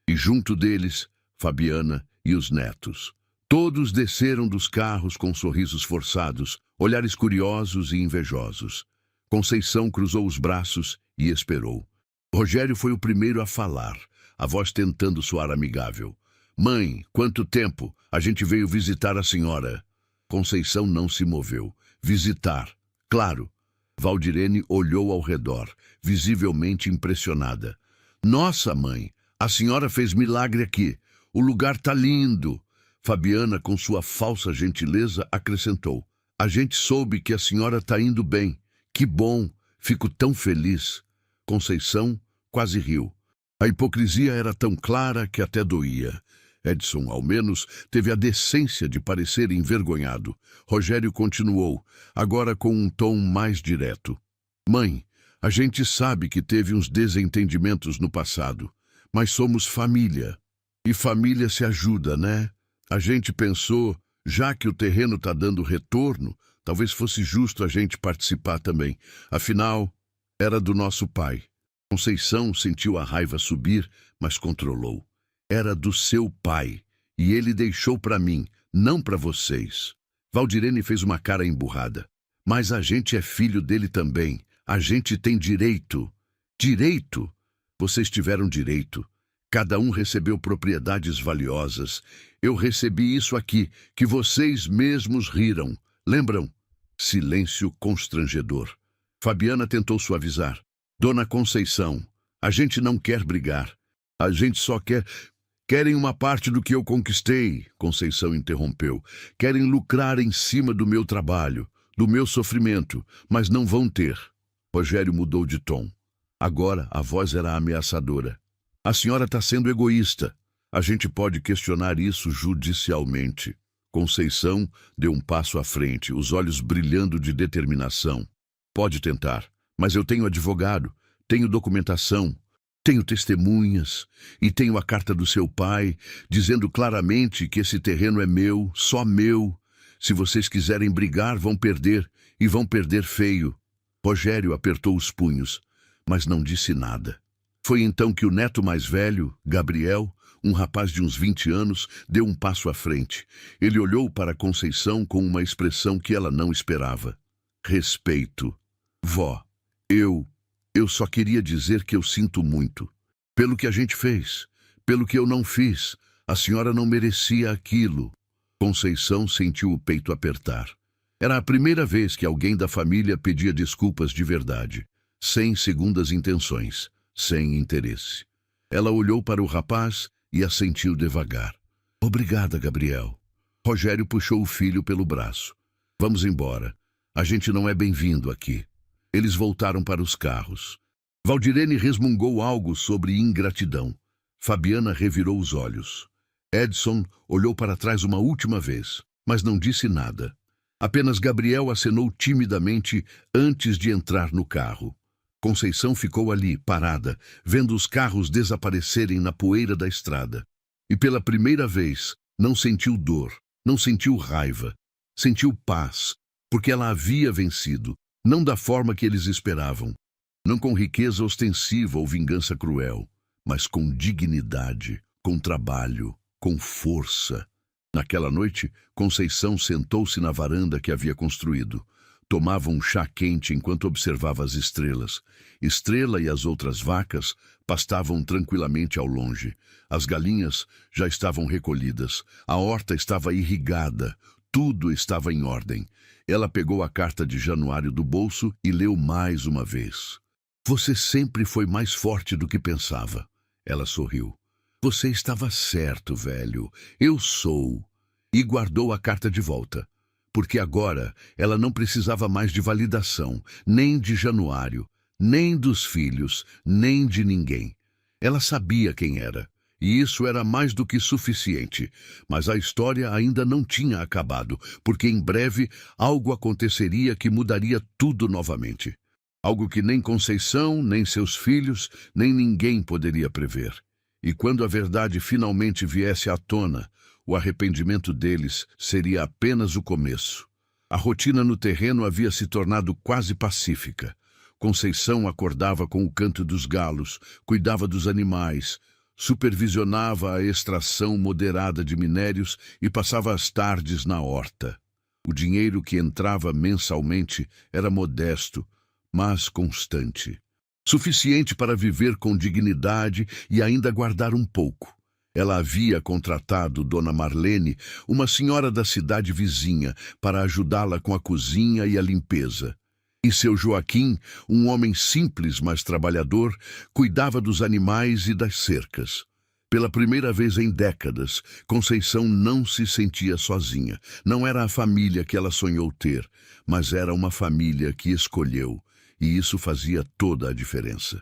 e junto deles, Fabiana e os netos. Todos desceram dos carros com sorrisos forçados, olhares curiosos e invejosos. Conceição cruzou os braços e esperou. Rogério foi o primeiro a falar, a voz tentando soar amigável. "Mãe, quanto tempo? A gente veio visitar a senhora." Conceição não se moveu. Visitar. Claro. Valdirene olhou ao redor, visivelmente impressionada. "Nossa, mãe, a senhora fez milagre aqui. O lugar tá lindo." Fabiana, com sua falsa gentileza, acrescentou. "A gente soube que a senhora tá indo bem. Que bom, fico tão feliz." Conceição quase riu. A hipocrisia era tão clara que até doía. Edson, ao menos, teve a decência de parecer envergonhado. Rogério continuou, agora com um tom mais direto. "Mãe, a gente sabe que teve uns desentendimentos no passado, mas somos família. E família se ajuda, né? A gente pensou, já que o terreno está dando retorno, talvez fosse justo a gente participar também. Afinal, era do nosso pai." Conceição sentiu a raiva subir, mas controlou. "Era do seu pai, e ele deixou para mim, não para vocês." Valdirene fez uma cara emburrada. "Mas a gente é filho dele também. A gente tem direito." "Direito? Vocês tiveram direito. Cada um recebeu propriedades valiosas. Eu recebi isso aqui, que vocês mesmos riram. Lembram?" Silêncio constrangedor. Fabiana tentou suavizar. "Dona Conceição, a gente não quer brigar. A gente só Querem uma parte do que eu conquistei." Conceição interrompeu. "Querem lucrar em cima do meu trabalho, do meu sofrimento, mas não vão ter." Rogério mudou de tom. Agora a voz era ameaçadora. "A senhora está sendo egoísta. A gente pode questionar isso judicialmente." Conceição deu um passo à frente, os olhos brilhando de determinação. "Pode tentar, mas eu tenho advogado, tenho documentação. Tenho testemunhas e tenho a carta do seu pai, dizendo claramente que esse terreno é meu, só meu. Se vocês quiserem brigar, vão perder, e vão perder feio." Rogério apertou os punhos, mas não disse nada. Foi então que o neto mais velho, Gabriel, um rapaz de uns 20 anos, deu um passo à frente. Ele olhou para Conceição com uma expressão que ela não esperava. "Respeito. Vó, eu só queria dizer que eu sinto muito. Pelo que a gente fez, pelo que eu não fiz, a senhora não merecia aquilo." Conceição sentiu o peito apertar. Era a primeira vez que alguém da família pedia desculpas de verdade, sem segundas intenções, sem interesse. Ela olhou para o rapaz e assentiu devagar. "Obrigada, Gabriel." Rogério puxou o filho pelo braço. "Vamos embora. A gente não é bem-vindo aqui." Eles voltaram para os carros. Valdirene resmungou algo sobre ingratidão. Fabiana revirou os olhos. Edson olhou para trás uma última vez, mas não disse nada. Apenas Gabriel acenou timidamente antes de entrar no carro. Conceição ficou ali, parada, vendo os carros desaparecerem na poeira da estrada. E pela primeira vez, não sentiu dor, não sentiu raiva, sentiu paz, porque ela havia vencido. Não da forma que eles esperavam, não com riqueza ostensiva ou vingança cruel, mas com dignidade, com trabalho, com força. Naquela noite, Conceição sentou-se na varanda que havia construído. Tomava um chá quente enquanto observava as estrelas. Estrela e as outras vacas pastavam tranquilamente ao longe. As galinhas já estavam recolhidas. A horta estava irrigada. Tudo estava em ordem. Ela pegou a carta de Januário do bolso e leu mais uma vez. Você sempre foi mais forte do que pensava. Ela sorriu. Você estava certo, velho. Eu sou. E guardou a carta de volta. Porque agora ela não precisava mais de validação, nem de Januário, nem dos filhos, nem de ninguém. Ela sabia quem era, e isso era mais do que suficiente. Mas a história ainda não tinha acabado, porque em breve algo aconteceria que mudaria tudo novamente. Algo que nem Conceição, nem seus filhos, nem ninguém poderia prever. E quando a verdade finalmente viesse à tona, o arrependimento deles seria apenas o começo. A rotina no terreno havia se tornado quase pacífica. Conceição acordava com o canto dos galos, cuidava dos animais, supervisionava a extração moderada de minérios e passava as tardes na horta. O dinheiro que entrava mensalmente era modesto, mas constante. Suficiente para viver com dignidade e ainda guardar um pouco. Ela havia contratado Dona Marlene, uma senhora da cidade vizinha, para ajudá-la com a cozinha e a limpeza. E seu Joaquim, um homem simples, mas trabalhador, cuidava dos animais e das cercas. Pela primeira vez em décadas, Conceição não se sentia sozinha. Não era a família que ela sonhou ter, mas era uma família que escolheu, e isso fazia toda a diferença.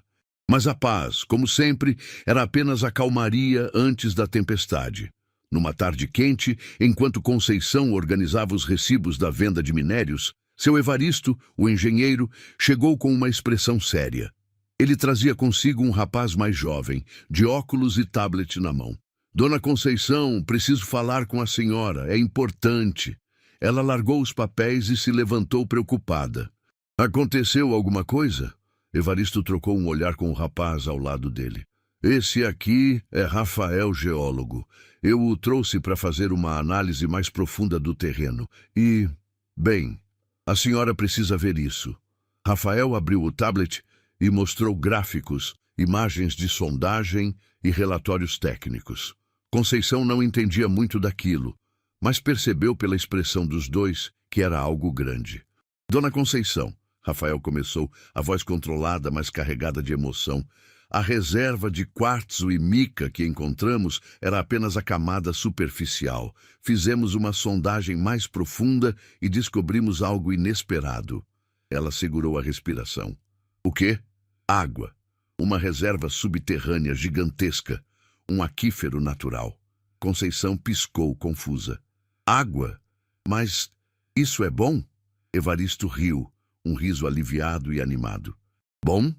Mas a paz, como sempre, era apenas a calmaria antes da tempestade. Numa tarde quente, enquanto Conceição organizava os recibos da venda de minérios, seu Evaristo, o engenheiro, chegou com uma expressão séria. Ele trazia consigo um rapaz mais jovem, de óculos e tablet na mão. Dona Conceição, preciso falar com a senhora, é importante. Ela largou os papéis e se levantou preocupada. Aconteceu alguma coisa? Evaristo trocou um olhar com o rapaz ao lado dele. Esse aqui é Rafael, geólogo. Eu o trouxe para fazer uma análise mais profunda do terreno. E, bem, a senhora precisa ver isso. Rafael abriu o tablet e mostrou gráficos, imagens de sondagem e relatórios técnicos. Conceição não entendia muito daquilo, mas percebeu pela expressão dos dois que era algo grande. Dona Conceição, Rafael começou, a voz controlada, mas carregada de emoção. A reserva de quartzo e mica que encontramos era apenas a camada superficial. Fizemos uma sondagem mais profunda e descobrimos algo inesperado. Ela segurou a respiração. O quê? Água. Uma reserva subterrânea gigantesca. Um aquífero natural. Conceição piscou, confusa. Água? Mas isso é bom? Evaristo riu. Um riso aliviado e animado. Bom?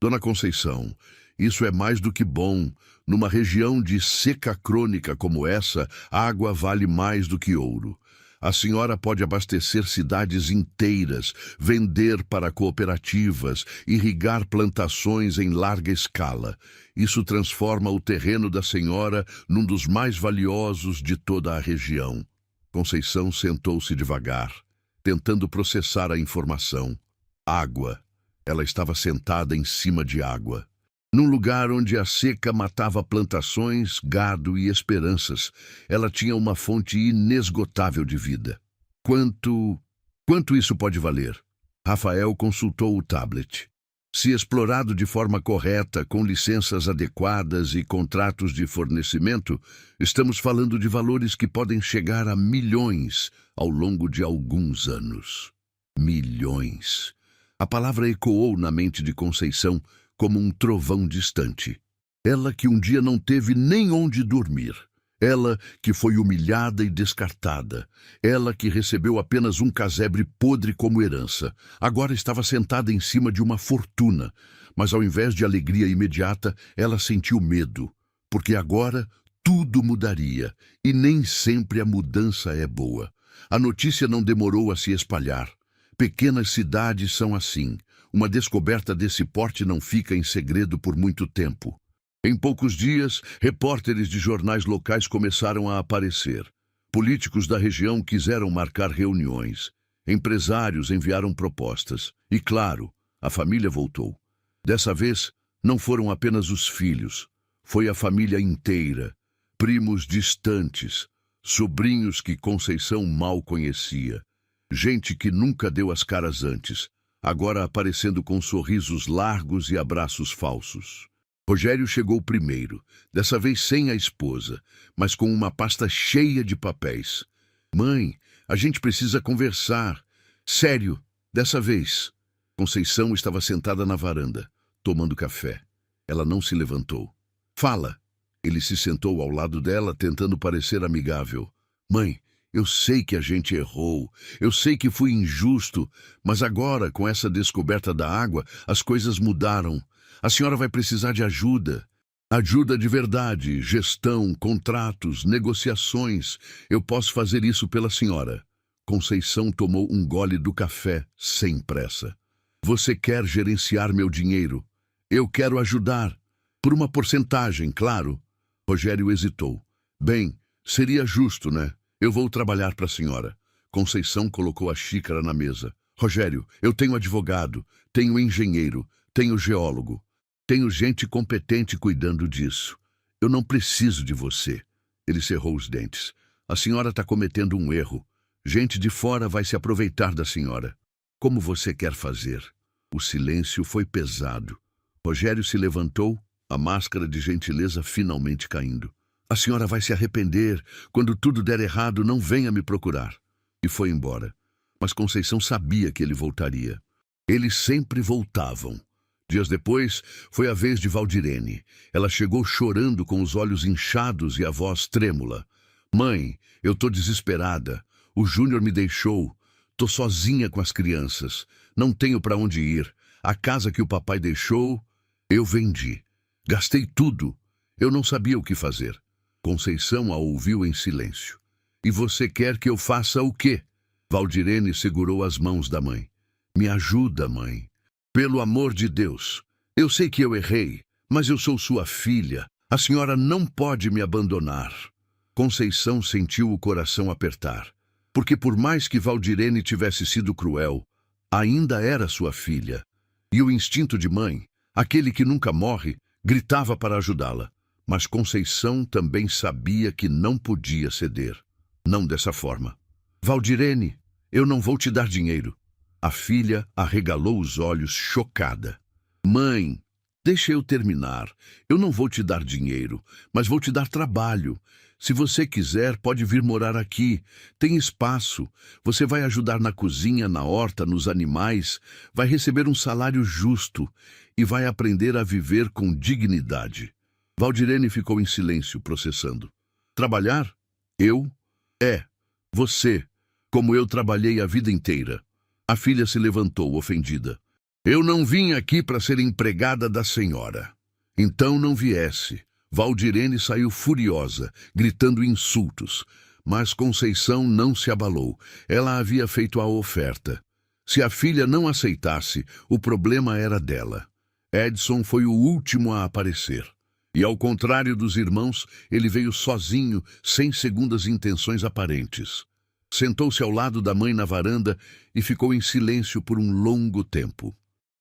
Dona Conceição, isso é mais do que bom. Numa região de seca crônica como essa, água vale mais do que ouro. A senhora pode abastecer cidades inteiras, vender para cooperativas, irrigar plantações em larga escala. Isso transforma o terreno da senhora num dos mais valiosos de toda a região. Conceição sentou-se devagar, tentando processar a informação. Água. Ela estava sentada em cima de água. Num lugar onde a seca matava plantações, gado e esperanças, ela tinha uma fonte inesgotável de vida. Quanto isso pode valer? Rafael consultou o tablet. Se explorado de forma correta, com licenças adequadas e contratos de fornecimento, estamos falando de valores que podem chegar a milhões ao longo de alguns anos. Milhões. A palavra ecoou na mente de Conceição como um trovão distante. Ela que um dia não teve nem onde dormir. Ela que foi humilhada e descartada. Ela que recebeu apenas um casebre podre como herança. Agora estava sentada em cima de uma fortuna. Mas ao invés de alegria imediata, ela sentiu medo. Porque agora tudo mudaria. E nem sempre a mudança é boa. A notícia não demorou a se espalhar. Pequenas cidades são assim. Uma descoberta desse porte não fica em segredo por muito tempo. Em poucos dias, repórteres de jornais locais começaram a aparecer. Políticos da região quiseram marcar reuniões. Empresários enviaram propostas. E, claro, a família voltou. Dessa vez, não foram apenas os filhos. Foi a família inteira. Primos distantes. Sobrinhos que Conceição mal conhecia. Gente que nunca deu as caras antes. Agora aparecendo com sorrisos largos e abraços falsos. Rogério chegou primeiro, dessa vez sem a esposa, mas com uma pasta cheia de papéis. Mãe, a gente precisa conversar. Sério, dessa vez. Conceição estava sentada na varanda, tomando café. Ela não se levantou. Fala. Ele se sentou ao lado dela, tentando parecer amigável. Mãe, eu sei que a gente errou, eu sei que fui injusto, mas agora, com essa descoberta da água, as coisas mudaram. A senhora vai precisar de ajuda. Ajuda de verdade, gestão, contratos, negociações. Eu posso fazer isso pela senhora. Conceição tomou um gole do café, sem pressa. Você quer gerenciar meu dinheiro? Eu quero ajudar. Por uma porcentagem, claro. Rogério hesitou. Bem, seria justo, né? Eu vou trabalhar para a senhora. Conceição colocou a xícara na mesa. Rogério, eu tenho advogado, tenho engenheiro, tenho geólogo. Tenho gente competente cuidando disso. Eu não preciso de você. Ele cerrou os dentes. A senhora está cometendo um erro. Gente de fora vai se aproveitar da senhora. Como você quer fazer? O silêncio foi pesado. Rogério se levantou, a máscara de gentileza finalmente caindo. A senhora vai se arrepender. Quando tudo der errado, não venha me procurar. E foi embora. Mas Conceição sabia que ele voltaria. Eles sempre voltavam. Dias depois, foi a vez de Valdirene. Ela chegou chorando com os olhos inchados e a voz trêmula. Mãe, eu tô desesperada. O Júnior me deixou. Tô sozinha com as crianças. Não tenho para onde ir. A casa que o papai deixou, eu vendi. Gastei tudo. Eu não sabia o que fazer. Conceição a ouviu em silêncio. E você quer que eu faça o quê? Valdirene segurou as mãos da mãe. Me ajuda, mãe. Pelo amor de Deus, eu sei que eu errei, mas eu sou sua filha. A senhora não pode me abandonar. Conceição sentiu o coração apertar, porque por mais que Valdirene tivesse sido cruel, ainda era sua filha. E o instinto de mãe, aquele que nunca morre, gritava para ajudá-la. Mas Conceição também sabia que não podia ceder. Não dessa forma. Valdirene, eu não vou te dar dinheiro. A filha arregalou os olhos, chocada. Mãe, deixa eu terminar. Eu não vou te dar dinheiro, mas vou te dar trabalho. Se você quiser, pode vir morar aqui. Tem espaço. Você vai ajudar na cozinha, na horta, nos animais. Vai receber um salário justo e vai aprender a viver com dignidade. Valdirene ficou em silêncio, processando. Trabalhar? Eu? Você, como eu trabalhei a vida inteira. A filha se levantou, ofendida. Eu não vim aqui para ser empregada da senhora. Então não viesse. Valdirene saiu furiosa, gritando insultos. Mas Conceição não se abalou. Ela havia feito a oferta. Se a filha não aceitasse, o problema era dela. Edson foi o último a aparecer. E ao contrário dos irmãos, ele veio sozinho, sem segundas intenções aparentes. Sentou-se ao lado da mãe na varanda e ficou em silêncio por um longo tempo.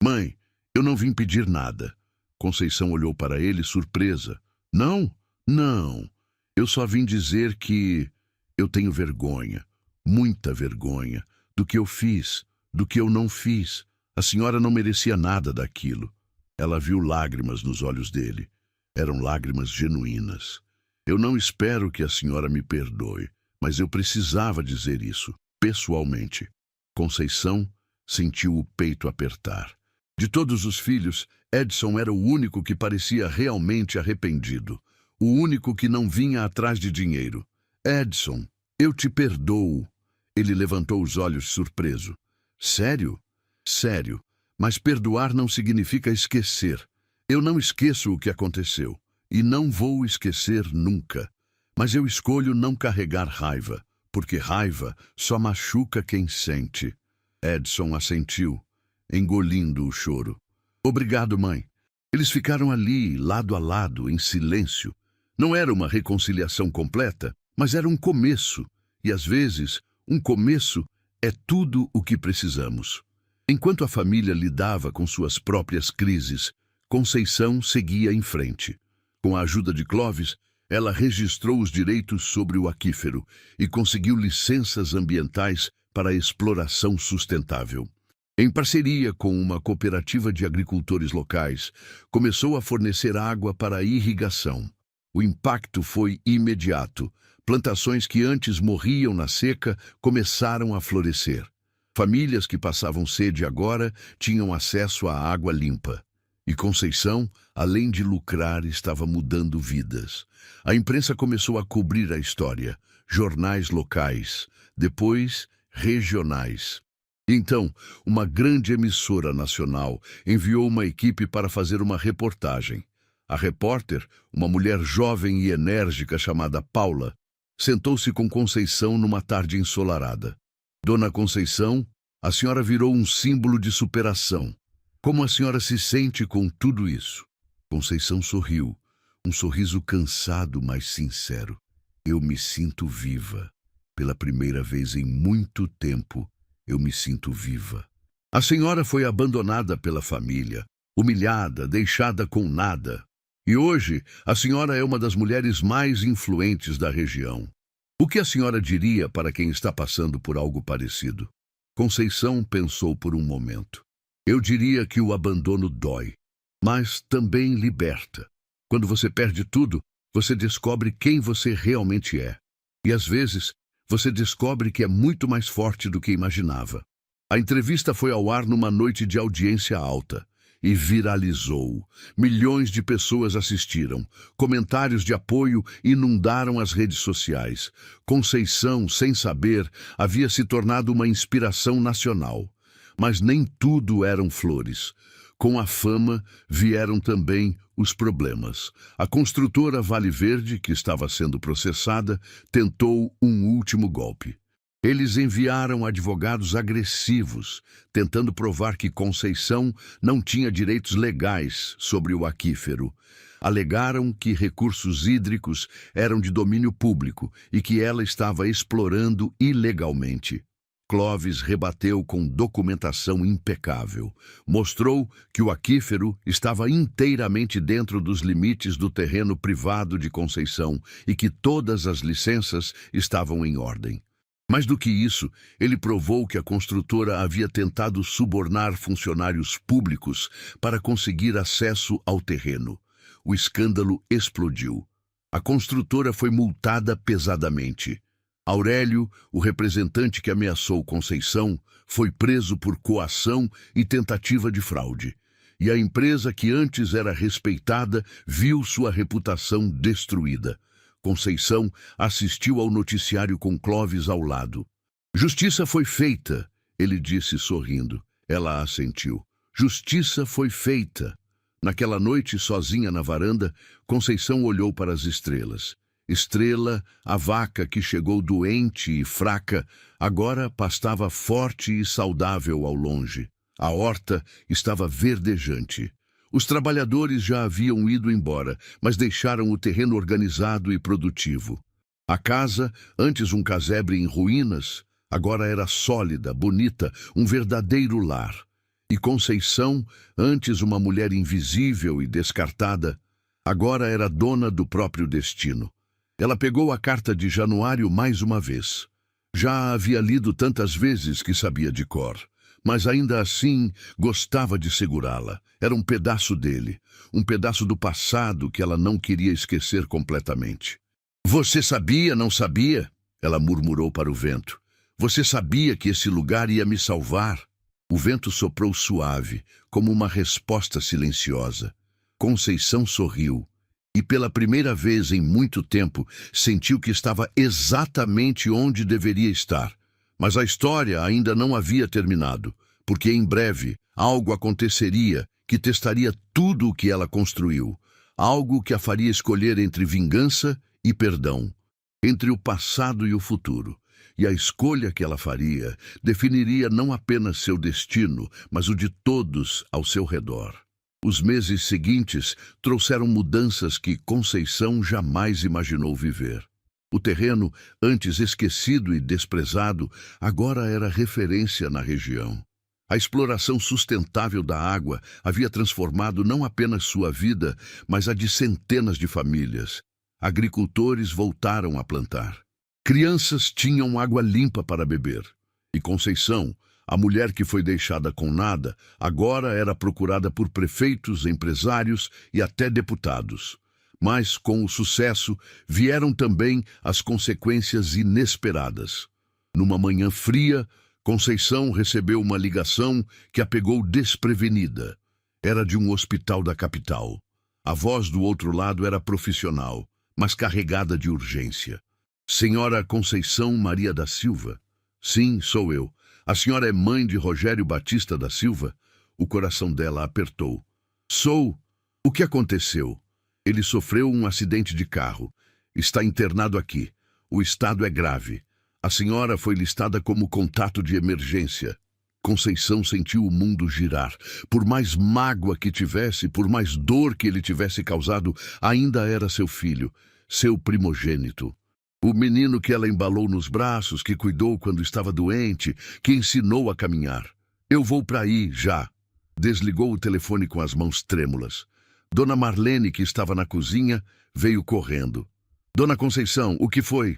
Mãe, eu não vim pedir nada. Conceição olhou para ele, surpresa. Não, não. Eu só vim dizer que eu tenho vergonha, muita vergonha, do que eu fiz, do que eu não fiz. A senhora não merecia nada daquilo. Ela viu lágrimas nos olhos dele. Eram lágrimas genuínas. Eu não espero que a senhora me perdoe. Mas eu precisava dizer isso, pessoalmente. Conceição sentiu o peito apertar. De todos os filhos, Edson era o único que parecia realmente arrependido. O único que não vinha atrás de dinheiro. Edson, eu te perdoo. Ele levantou os olhos surpreso. Sério? Sério. Mas perdoar não significa esquecer. Eu não esqueço o que aconteceu. E não vou esquecer nunca. Mas eu escolho não carregar raiva, porque raiva só machuca quem sente. Edson assentiu, engolindo o choro. Obrigado, mãe. Eles ficaram ali, lado a lado, em silêncio. Não era uma reconciliação completa, mas era um começo. E às vezes, um começo é tudo o que precisamos. Enquanto a família lidava com suas próprias crises, Conceição seguia em frente. Com a ajuda de Clovis, ela registrou os direitos sobre o aquífero e conseguiu licenças ambientais para a exploração sustentável. Em parceria com uma cooperativa de agricultores locais, começou a fornecer água para a irrigação. O impacto foi imediato. Plantações que antes morriam na seca começaram a florescer. Famílias que passavam sede agora tinham acesso à água limpa. E Conceição, além de lucrar, estava mudando vidas. A imprensa começou a cobrir a história. Jornais locais, depois regionais. Então, uma grande emissora nacional enviou uma equipe para fazer uma reportagem. A repórter, uma mulher jovem e enérgica chamada Paula, sentou-se com Conceição numa tarde ensolarada. Dona Conceição, a senhora virou um símbolo de superação. Como a senhora se sente com tudo isso? Conceição sorriu, um sorriso cansado, mas sincero. Eu me sinto viva. Pela primeira vez em muito tempo, eu me sinto viva. A senhora foi abandonada pela família, humilhada, deixada com nada. E hoje, a senhora é uma das mulheres mais influentes da região. O que a senhora diria para quem está passando por algo parecido? Conceição pensou por um momento. Eu diria que o abandono dói, mas também liberta. Quando você perde tudo, você descobre quem você realmente é. E às vezes, você descobre que é muito mais forte do que imaginava. A entrevista foi ao ar numa noite de audiência alta e viralizou. Milhões de pessoas assistiram. Comentários de apoio inundaram as redes sociais. Conceição, sem saber, havia se tornado uma inspiração nacional. Mas nem tudo eram flores. Com a fama vieram também os problemas. A construtora Vale Verde, que estava sendo processada, tentou um último golpe. Eles enviaram advogados agressivos, tentando provar que Conceição não tinha direitos legais sobre o aquífero. Alegaram que recursos hídricos eram de domínio público e que ela estava explorando ilegalmente. Clovis rebateu com documentação impecável. Mostrou que o aquífero estava inteiramente dentro dos limites do terreno privado de Conceição e que todas as licenças estavam em ordem. Mais do que isso, ele provou que a construtora havia tentado subornar funcionários públicos para conseguir acesso ao terreno. O escândalo explodiu. A construtora foi multada pesadamente. Aurélio, o representante que ameaçou Conceição, foi preso por coação e tentativa de fraude. E a empresa que antes era respeitada viu sua reputação destruída. Conceição assistiu ao noticiário com Clovis ao lado. Justiça foi feita, ele disse sorrindo. Ela assentiu. Justiça foi feita. Naquela noite, sozinha na varanda, Conceição olhou para as estrelas. Estrela, a vaca que chegou doente e fraca, agora pastava forte e saudável ao longe. A horta estava verdejante. Os trabalhadores já haviam ido embora, mas deixaram o terreno organizado e produtivo. A casa, antes um casebre em ruínas, agora era sólida, bonita, um verdadeiro lar. E Conceição, antes uma mulher invisível e descartada, agora era dona do próprio destino. Ela pegou a carta de Januário mais uma vez. Já a havia lido tantas vezes que sabia de cor, mas ainda assim gostava de segurá-la. Era um pedaço dele, um pedaço do passado que ela não queria esquecer completamente. Você sabia, não sabia? Ela murmurou para o vento. Você sabia que esse lugar ia me salvar? O vento soprou suave, como uma resposta silenciosa. Conceição sorriu. E pela primeira vez em muito tempo sentiu que estava exatamente onde deveria estar. Mas a história ainda não havia terminado, porque em breve algo aconteceria que testaria tudo o que ela construiu, algo que a faria escolher entre vingança e perdão, entre o passado e o futuro. E a escolha que ela faria definiria não apenas seu destino, mas o de todos ao seu redor. Os meses seguintes trouxeram mudanças que Conceição jamais imaginou viver. O terreno, antes esquecido e desprezado, agora era referência na região. A exploração sustentável da água havia transformado não apenas sua vida, mas a de centenas de famílias. Agricultores voltaram a plantar. Crianças tinham água limpa para beber. E Conceição, a mulher que foi deixada com nada, agora era procurada por prefeitos, empresários e até deputados. Mas, com o sucesso, vieram também as consequências inesperadas. Numa manhã fria, Conceição recebeu uma ligação que a pegou desprevenida. Era de um hospital da capital. A voz do outro lado era profissional, mas carregada de urgência. Senhora Conceição Maria da Silva? Sim, sou eu. A senhora é mãe de Rogério Batista da Silva? O coração dela apertou. Sou. O que aconteceu? Ele sofreu um acidente de carro. Está internado aqui. O estado é grave. A senhora foi listada como contato de emergência. Conceição sentiu o mundo girar. Por mais mágoa que tivesse, por mais dor que ele tivesse causado, ainda era seu filho, seu primogênito. O menino que ela embalou nos braços, que cuidou quando estava doente, que ensinou a caminhar. Eu vou para aí, já. Desligou o telefone com as mãos trêmulas. Dona Marlene, que estava na cozinha, veio correndo. Dona Conceição, o que foi?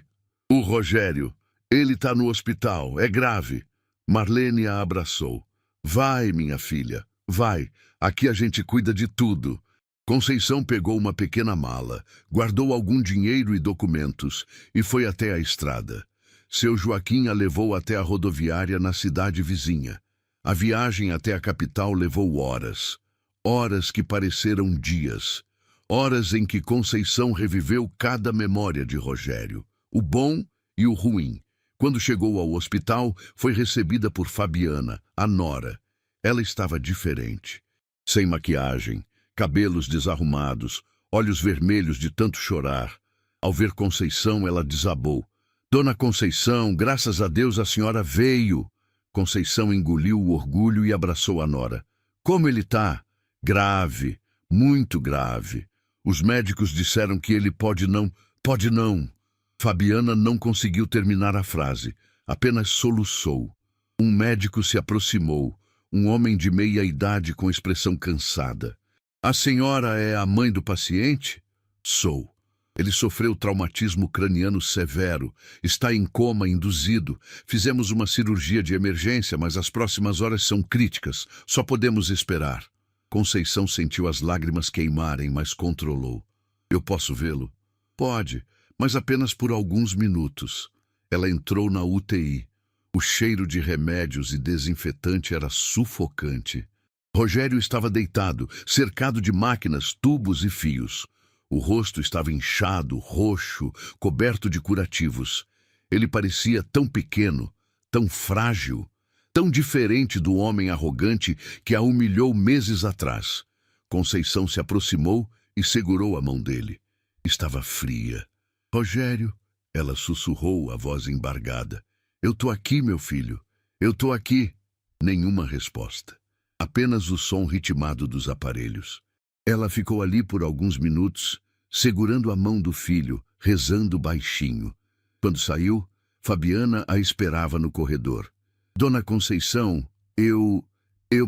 O Rogério. Ele está no hospital, é grave. Marlene a abraçou. Vai, minha filha, vai. Aqui a gente cuida de tudo. Conceição pegou uma pequena mala, guardou algum dinheiro e documentos e foi até a estrada. Seu Joaquim a levou até a rodoviária na cidade vizinha. A viagem até a capital levou horas. Horas que pareceram dias. Horas em que Conceição reviveu cada memória de Rogério, o bom e o ruim. Quando chegou ao hospital, foi recebida por Fabiana, a nora. Ela estava diferente. Sem maquiagem, cabelos desarrumados, olhos vermelhos de tanto chorar. Ao ver Conceição, ela desabou. Dona Conceição, graças a Deus a senhora veio. Conceição engoliu o orgulho e abraçou a nora. Como ele está? Grave, muito grave. Os médicos disseram que ele pode não. Fabiana não conseguiu terminar a frase, apenas soluçou. Um médico se aproximou, um homem de meia idade com expressão cansada. A senhora é a mãe do paciente? Sou. Ele sofreu traumatismo craniano severo, está em coma induzido. Fizemos uma cirurgia de emergência, mas as próximas horas são críticas. Só podemos esperar. Conceição sentiu as lágrimas queimarem, mas controlou. Eu posso vê-lo? Pode, mas apenas por alguns minutos. Ela entrou na UTI. O cheiro de remédios e desinfetante era sufocante. Rogério estava deitado, cercado de máquinas, tubos e fios. O rosto estava inchado, roxo, coberto de curativos. Ele parecia tão pequeno, tão frágil, tão diferente do homem arrogante que a humilhou meses atrás. Conceição se aproximou e segurou a mão dele. Estava fria. Rogério, ela sussurrou, a voz embargada. Eu tô aqui, meu filho. Eu tô aqui. Nenhuma resposta. Apenas o som ritmado dos aparelhos. Ela ficou ali por alguns minutos, segurando a mão do filho, rezando baixinho. Quando saiu, Fabiana a esperava no corredor. Dona Conceição, eu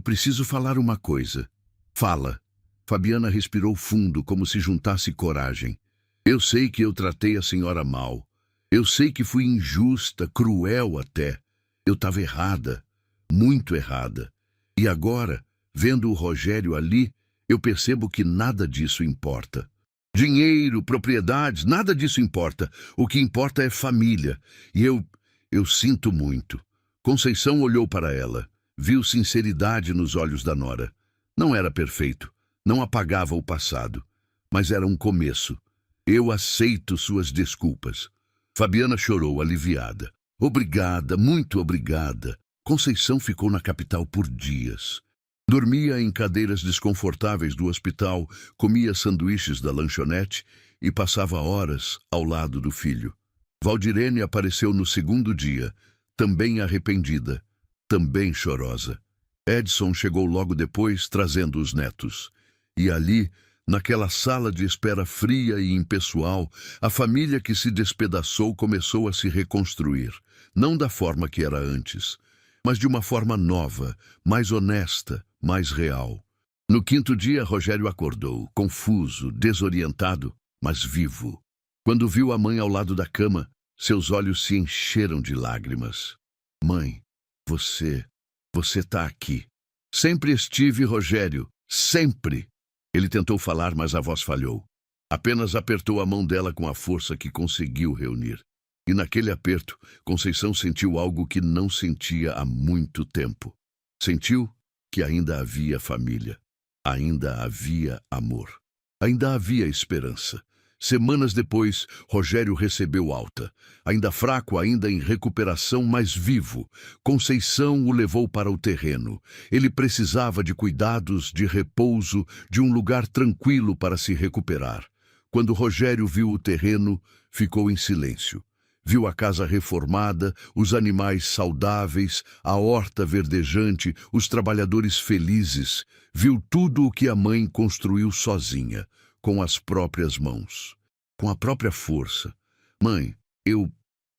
preciso falar uma coisa. Fala. Fabiana respirou fundo, como se juntasse coragem. Eu sei que eu tratei a senhora mal. Eu sei que fui injusta, cruel até. Eu estava errada, muito errada. E agora, vendo o Rogério ali, eu percebo que nada disso importa. Dinheiro, propriedades, nada disso importa. O que importa é família. E eu sinto muito. Conceição olhou para ela. Viu sinceridade nos olhos da nora. Não era perfeito. Não apagava o passado. Mas era um começo. Eu aceito suas desculpas. Fabiana chorou, aliviada. Obrigada, muito obrigada. Conceição ficou na capital por dias. Dormia em cadeiras desconfortáveis do hospital, comia sanduíches da lanchonete e passava horas ao lado do filho. Valdirene apareceu no segundo dia, também arrependida, também chorosa. Edson chegou logo depois, trazendo os netos. E ali, Naquela sala de espera fria e impessoal, a família que se despedaçou começou a se reconstruir, não da forma que era antes, mas de uma forma nova, mais honesta, mais real. No quinto dia, Rogério acordou, confuso, desorientado, mas vivo. Quando viu a mãe ao lado da cama, seus olhos se encheram de lágrimas. Mãe, você tá aqui. Sempre estive, Rogério, sempre. Ele tentou falar, mas a voz falhou. Apenas apertou a mão dela com a força que conseguiu reunir. E naquele aperto, Conceição sentiu algo que não sentia há muito tempo. Sentiu que ainda havia família. Ainda havia amor. Ainda havia esperança. Semanas depois, Rogério recebeu alta. Ainda fraco, ainda em recuperação, mas vivo. Conceição o levou para o terreno. Ele precisava de cuidados, de repouso, de um lugar tranquilo para se recuperar. Quando Rogério viu o terreno, ficou em silêncio. Viu a casa reformada, os animais saudáveis, a horta verdejante, os trabalhadores felizes. Viu tudo o que a mãe construiu sozinha, com as próprias mãos, com a própria força. Mãe, eu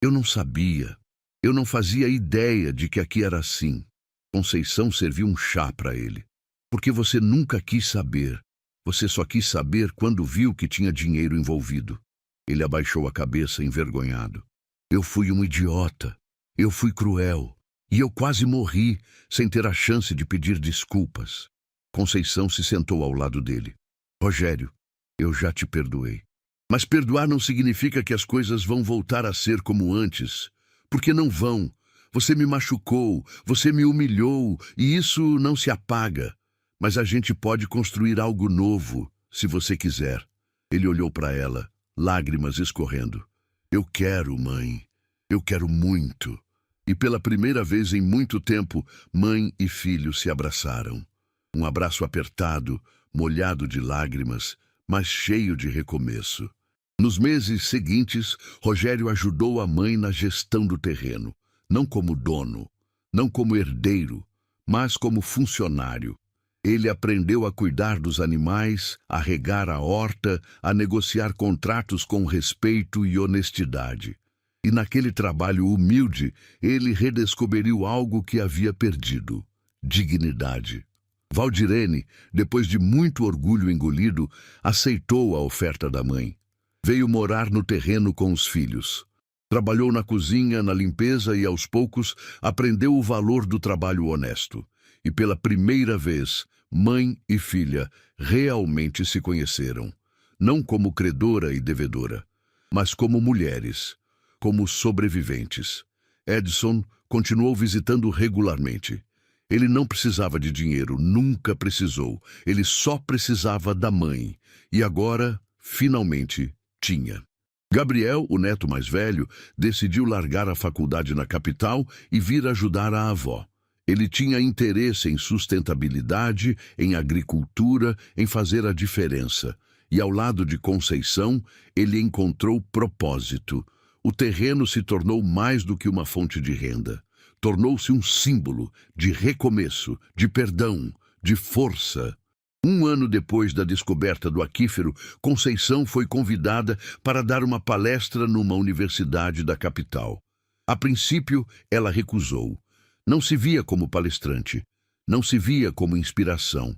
não sabia. Eu não fazia ideia de que aqui era assim. Conceição serviu um chá para ele. Porque você nunca quis saber. Você só quis saber quando viu que tinha dinheiro envolvido. Ele abaixou a cabeça, envergonhado. Eu fui um idiota. Eu fui cruel. E eu quase morri, sem ter a chance de pedir desculpas. Conceição se sentou ao lado dele. Rogério, eu já te perdoei. Mas perdoar não significa que as coisas vão voltar a ser como antes. Porque não vão. Você me machucou, você me humilhou, e isso não se apaga. Mas a gente pode construir algo novo, se você quiser. Ele olhou para ela, lágrimas escorrendo. Eu quero, mãe. Eu quero muito. E pela primeira vez em muito tempo, mãe e filho se abraçaram. Um abraço apertado, molhado de lágrimas, mas cheio de recomeço. Nos meses seguintes, Rogério ajudou a mãe na gestão do terreno, não como dono, não como herdeiro, mas como funcionário. Ele aprendeu a cuidar dos animais, a regar a horta, a negociar contratos com respeito e honestidade. E naquele trabalho humilde, ele redescobriu algo que havia perdido: dignidade. Valdirene, depois de muito orgulho engolido, aceitou a oferta da mãe. Veio morar no terreno com os filhos. Trabalhou na cozinha, na limpeza e, aos poucos, aprendeu o valor do trabalho honesto. E pela primeira vez, mãe e filha realmente se conheceram. Não como credora e devedora, mas como mulheres, como sobreviventes. Edson continuou visitando regularmente. Ele não precisava de dinheiro, nunca precisou. Ele só precisava da mãe. E agora, finalmente, tinha. Gabriel, o neto mais velho, decidiu largar a faculdade na capital e vir ajudar a avó. Ele tinha interesse em sustentabilidade, em agricultura, em fazer a diferença. E ao lado de Conceição, ele encontrou propósito. O terreno se tornou mais do que uma fonte de renda. Tornou-se um símbolo de recomeço, de perdão, de força. Um ano depois da descoberta do aquífero, Conceição foi convidada para dar uma palestra numa universidade da capital. A princípio, ela recusou. Não se via como palestrante, não se via como inspiração.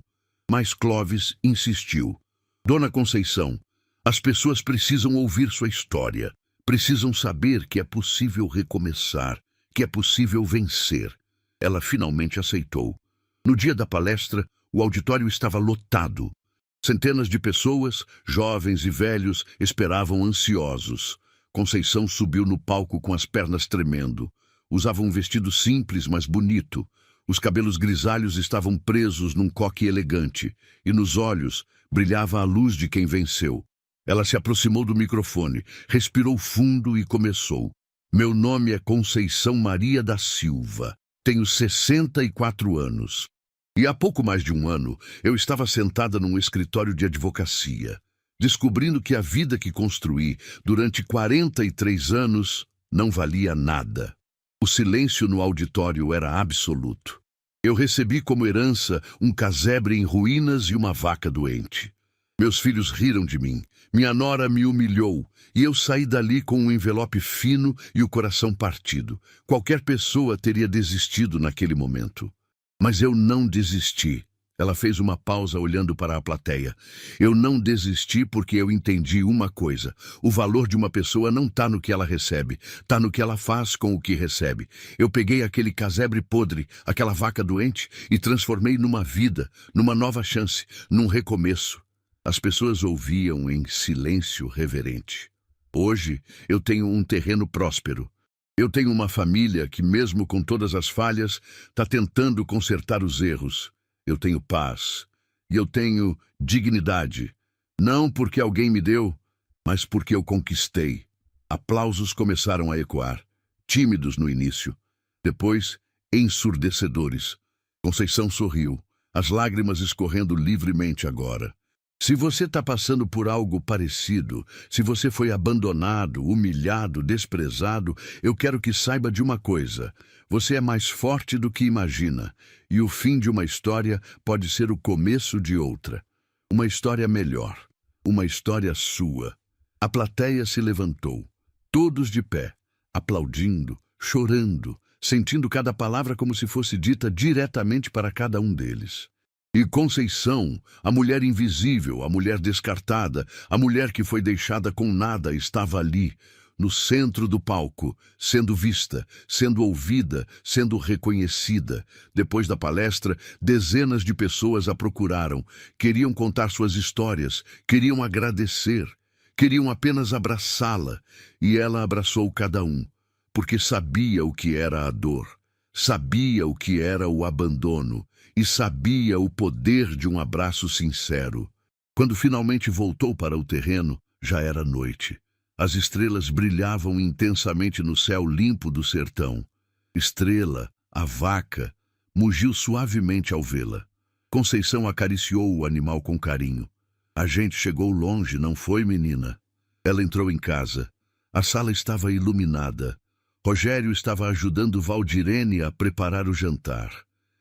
Mas Clóvis insistiu. Dona Conceição, as pessoas precisam ouvir sua história. Precisam saber que é possível recomeçar, que é possível vencer. Ela finalmente aceitou. No dia da palestra, o auditório estava lotado. Centenas de pessoas, jovens e velhos, esperavam ansiosos. Conceição subiu no palco com as pernas tremendo. Usava um vestido simples, mas bonito. Os cabelos grisalhos estavam presos num coque elegante, e nos olhos brilhava a luz de quem venceu. Ela se aproximou do microfone, respirou fundo e começou. Meu nome é Conceição Maria da Silva. Tenho 64 anos. E há pouco mais de um ano, eu estava sentada num escritório de advocacia, descobrindo que a vida que construí durante 43 anos não valia nada. O silêncio no auditório era absoluto. Eu recebi como herança um casebre em ruínas e uma vaca doente. Meus filhos riram de mim. Minha nora me humilhou. E eu saí dali com um envelope fino e o coração partido. Qualquer pessoa teria desistido naquele momento. Mas eu não desisti. Ela fez uma pausa olhando para a plateia. Eu não desisti porque eu entendi uma coisa. O valor de uma pessoa não está no que ela recebe, está no que ela faz com o que recebe. Eu peguei aquele casebre podre, aquela vaca doente, e transformei numa vida, numa nova chance, num recomeço. As pessoas ouviam em silêncio reverente. Hoje eu tenho um terreno próspero. Eu tenho uma família que, mesmo com todas as falhas, está tentando consertar os erros. Eu tenho paz. E eu tenho dignidade. Não porque alguém me deu, mas porque eu conquistei. Aplausos começaram a ecoar, tímidos no início, depois ensurdecedores. Conceição sorriu, as lágrimas escorrendo livremente agora. Se você está passando por algo parecido, se você foi abandonado, humilhado, desprezado, eu quero que saiba de uma coisa. Você é mais forte do que imagina, e o fim de uma história pode ser o começo de outra. Uma história melhor, uma história sua. A plateia se levantou, todos de pé, aplaudindo, chorando, sentindo cada palavra como se fosse dita diretamente para cada um deles. E Conceição, a mulher invisível, a mulher descartada, a mulher que foi deixada com nada, estava ali, no centro do palco, sendo vista, sendo ouvida, sendo reconhecida. Depois da palestra, dezenas de pessoas a procuraram, queriam contar suas histórias, queriam agradecer, queriam apenas abraçá-la, e ela abraçou cada um, porque sabia o que era a dor, sabia o que era o abandono, e sabia o poder de um abraço sincero. Quando finalmente voltou para o terreno, já era noite. As estrelas brilhavam intensamente no céu limpo do sertão. Estrela, a vaca, mugiu suavemente ao vê-la. Conceição acariciou o animal com carinho. A gente chegou longe, não foi, menina? Ela entrou em casa. A sala estava iluminada. Rogério estava ajudando Valdirene a preparar o jantar.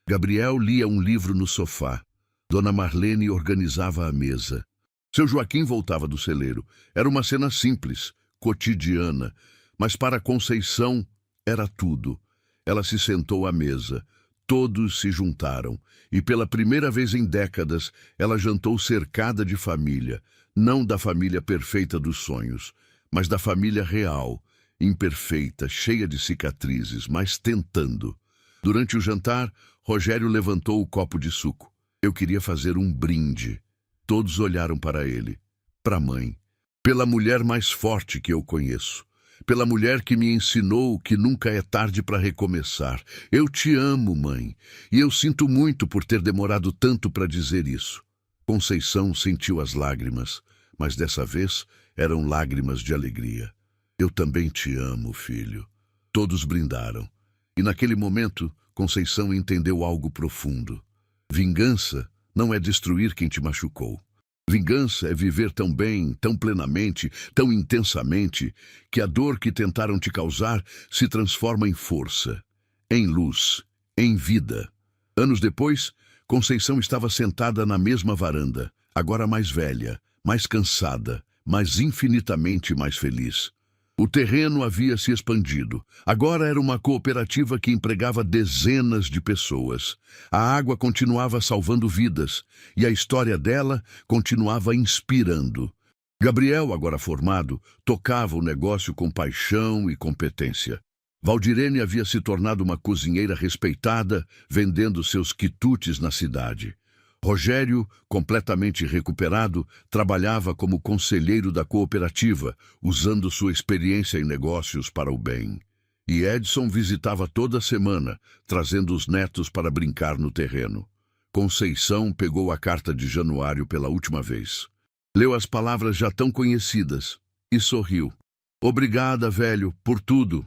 Gabriel lia um livro no sofá. Dona Marlene organizava a mesa. Seu Joaquim voltava do celeiro. Era uma cena simples, cotidiana, mas para Conceição era tudo. Ela se sentou à mesa. Todos se juntaram, e pela primeira vez em décadas, ela jantou cercada de família, não da família perfeita dos sonhos, mas da família real, imperfeita, cheia de cicatrizes, mas tentando. Durante o jantar, Rogério levantou o copo de suco. Eu queria fazer um brinde. Todos olharam para ele, para a mãe, pela mulher mais forte que eu conheço, pela mulher que me ensinou que nunca é tarde para recomeçar. Eu te amo, mãe, e eu sinto muito por ter demorado tanto para dizer isso. Conceição sentiu as lágrimas, mas dessa vez eram lágrimas de alegria. Eu também te amo, filho. Todos brindaram. E naquele momento, Conceição entendeu algo profundo. Vingança não é destruir quem te machucou. Vingança é viver tão bem, tão plenamente, tão intensamente, que a dor que tentaram te causar se transforma em força, em luz, em vida. Anos depois, Conceição estava sentada na mesma varanda, agora mais velha, mais cansada, mas infinitamente mais feliz. O terreno havia se expandido. Agora era uma cooperativa que empregava dezenas de pessoas. A água continuava salvando vidas, e a história dela continuava inspirando. Gabriel, agora formado, tocava o negócio com paixão e competência. Valdirene havia se tornado uma cozinheira respeitada, vendendo seus quitutes na cidade. Rogério, completamente recuperado, trabalhava como conselheiro da cooperativa, usando sua experiência em negócios para o bem. E Edson visitava toda semana, trazendo os netos para brincar no terreno. Conceição pegou a carta de Januário pela última vez. Leu as palavras já tão conhecidas e sorriu. Obrigada, velho, por tudo.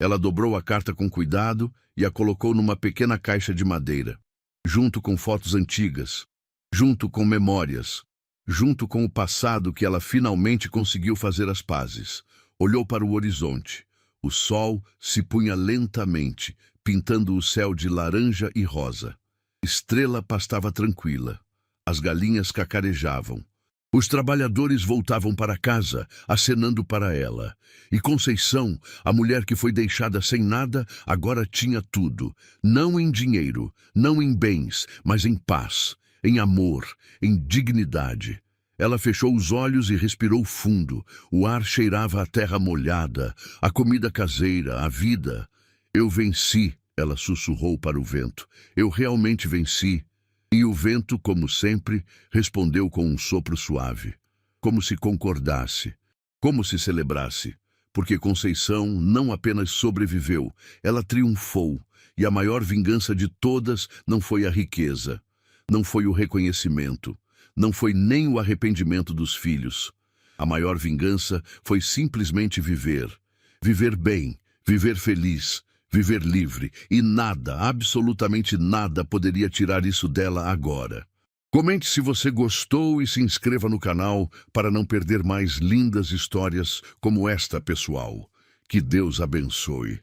Ela dobrou a carta com cuidado e a colocou numa pequena caixa de madeira, junto com fotos antigas, junto com memórias, junto com o passado que ela finalmente conseguiu fazer as pazes. Olhou para o horizonte. O sol se punha lentamente, pintando o céu de laranja e rosa. Estrela pastava tranquila. As galinhas cacarejavam. Os trabalhadores voltavam para casa, acenando para ela. E Conceição, a mulher que foi deixada sem nada, agora tinha tudo. Não em dinheiro, não em bens, mas em paz, em amor, em dignidade. Ela fechou os olhos e respirou fundo. O ar cheirava a terra molhada, a comida caseira, a vida. Eu venci, ela sussurrou para o vento. Eu realmente venci. E o vento, como sempre, respondeu com um sopro suave, como se concordasse, como se celebrasse, porque Conceição não apenas sobreviveu, ela triunfou, e a maior vingança de todas não foi a riqueza, não foi o reconhecimento, não foi nem o arrependimento dos filhos. A maior vingança foi simplesmente viver, viver bem, viver feliz, viver livre, e nada, absolutamente nada, poderia tirar isso dela agora. Comente se você gostou e se inscreva no canal para não perder mais lindas histórias como esta, pessoal. Que Deus abençoe.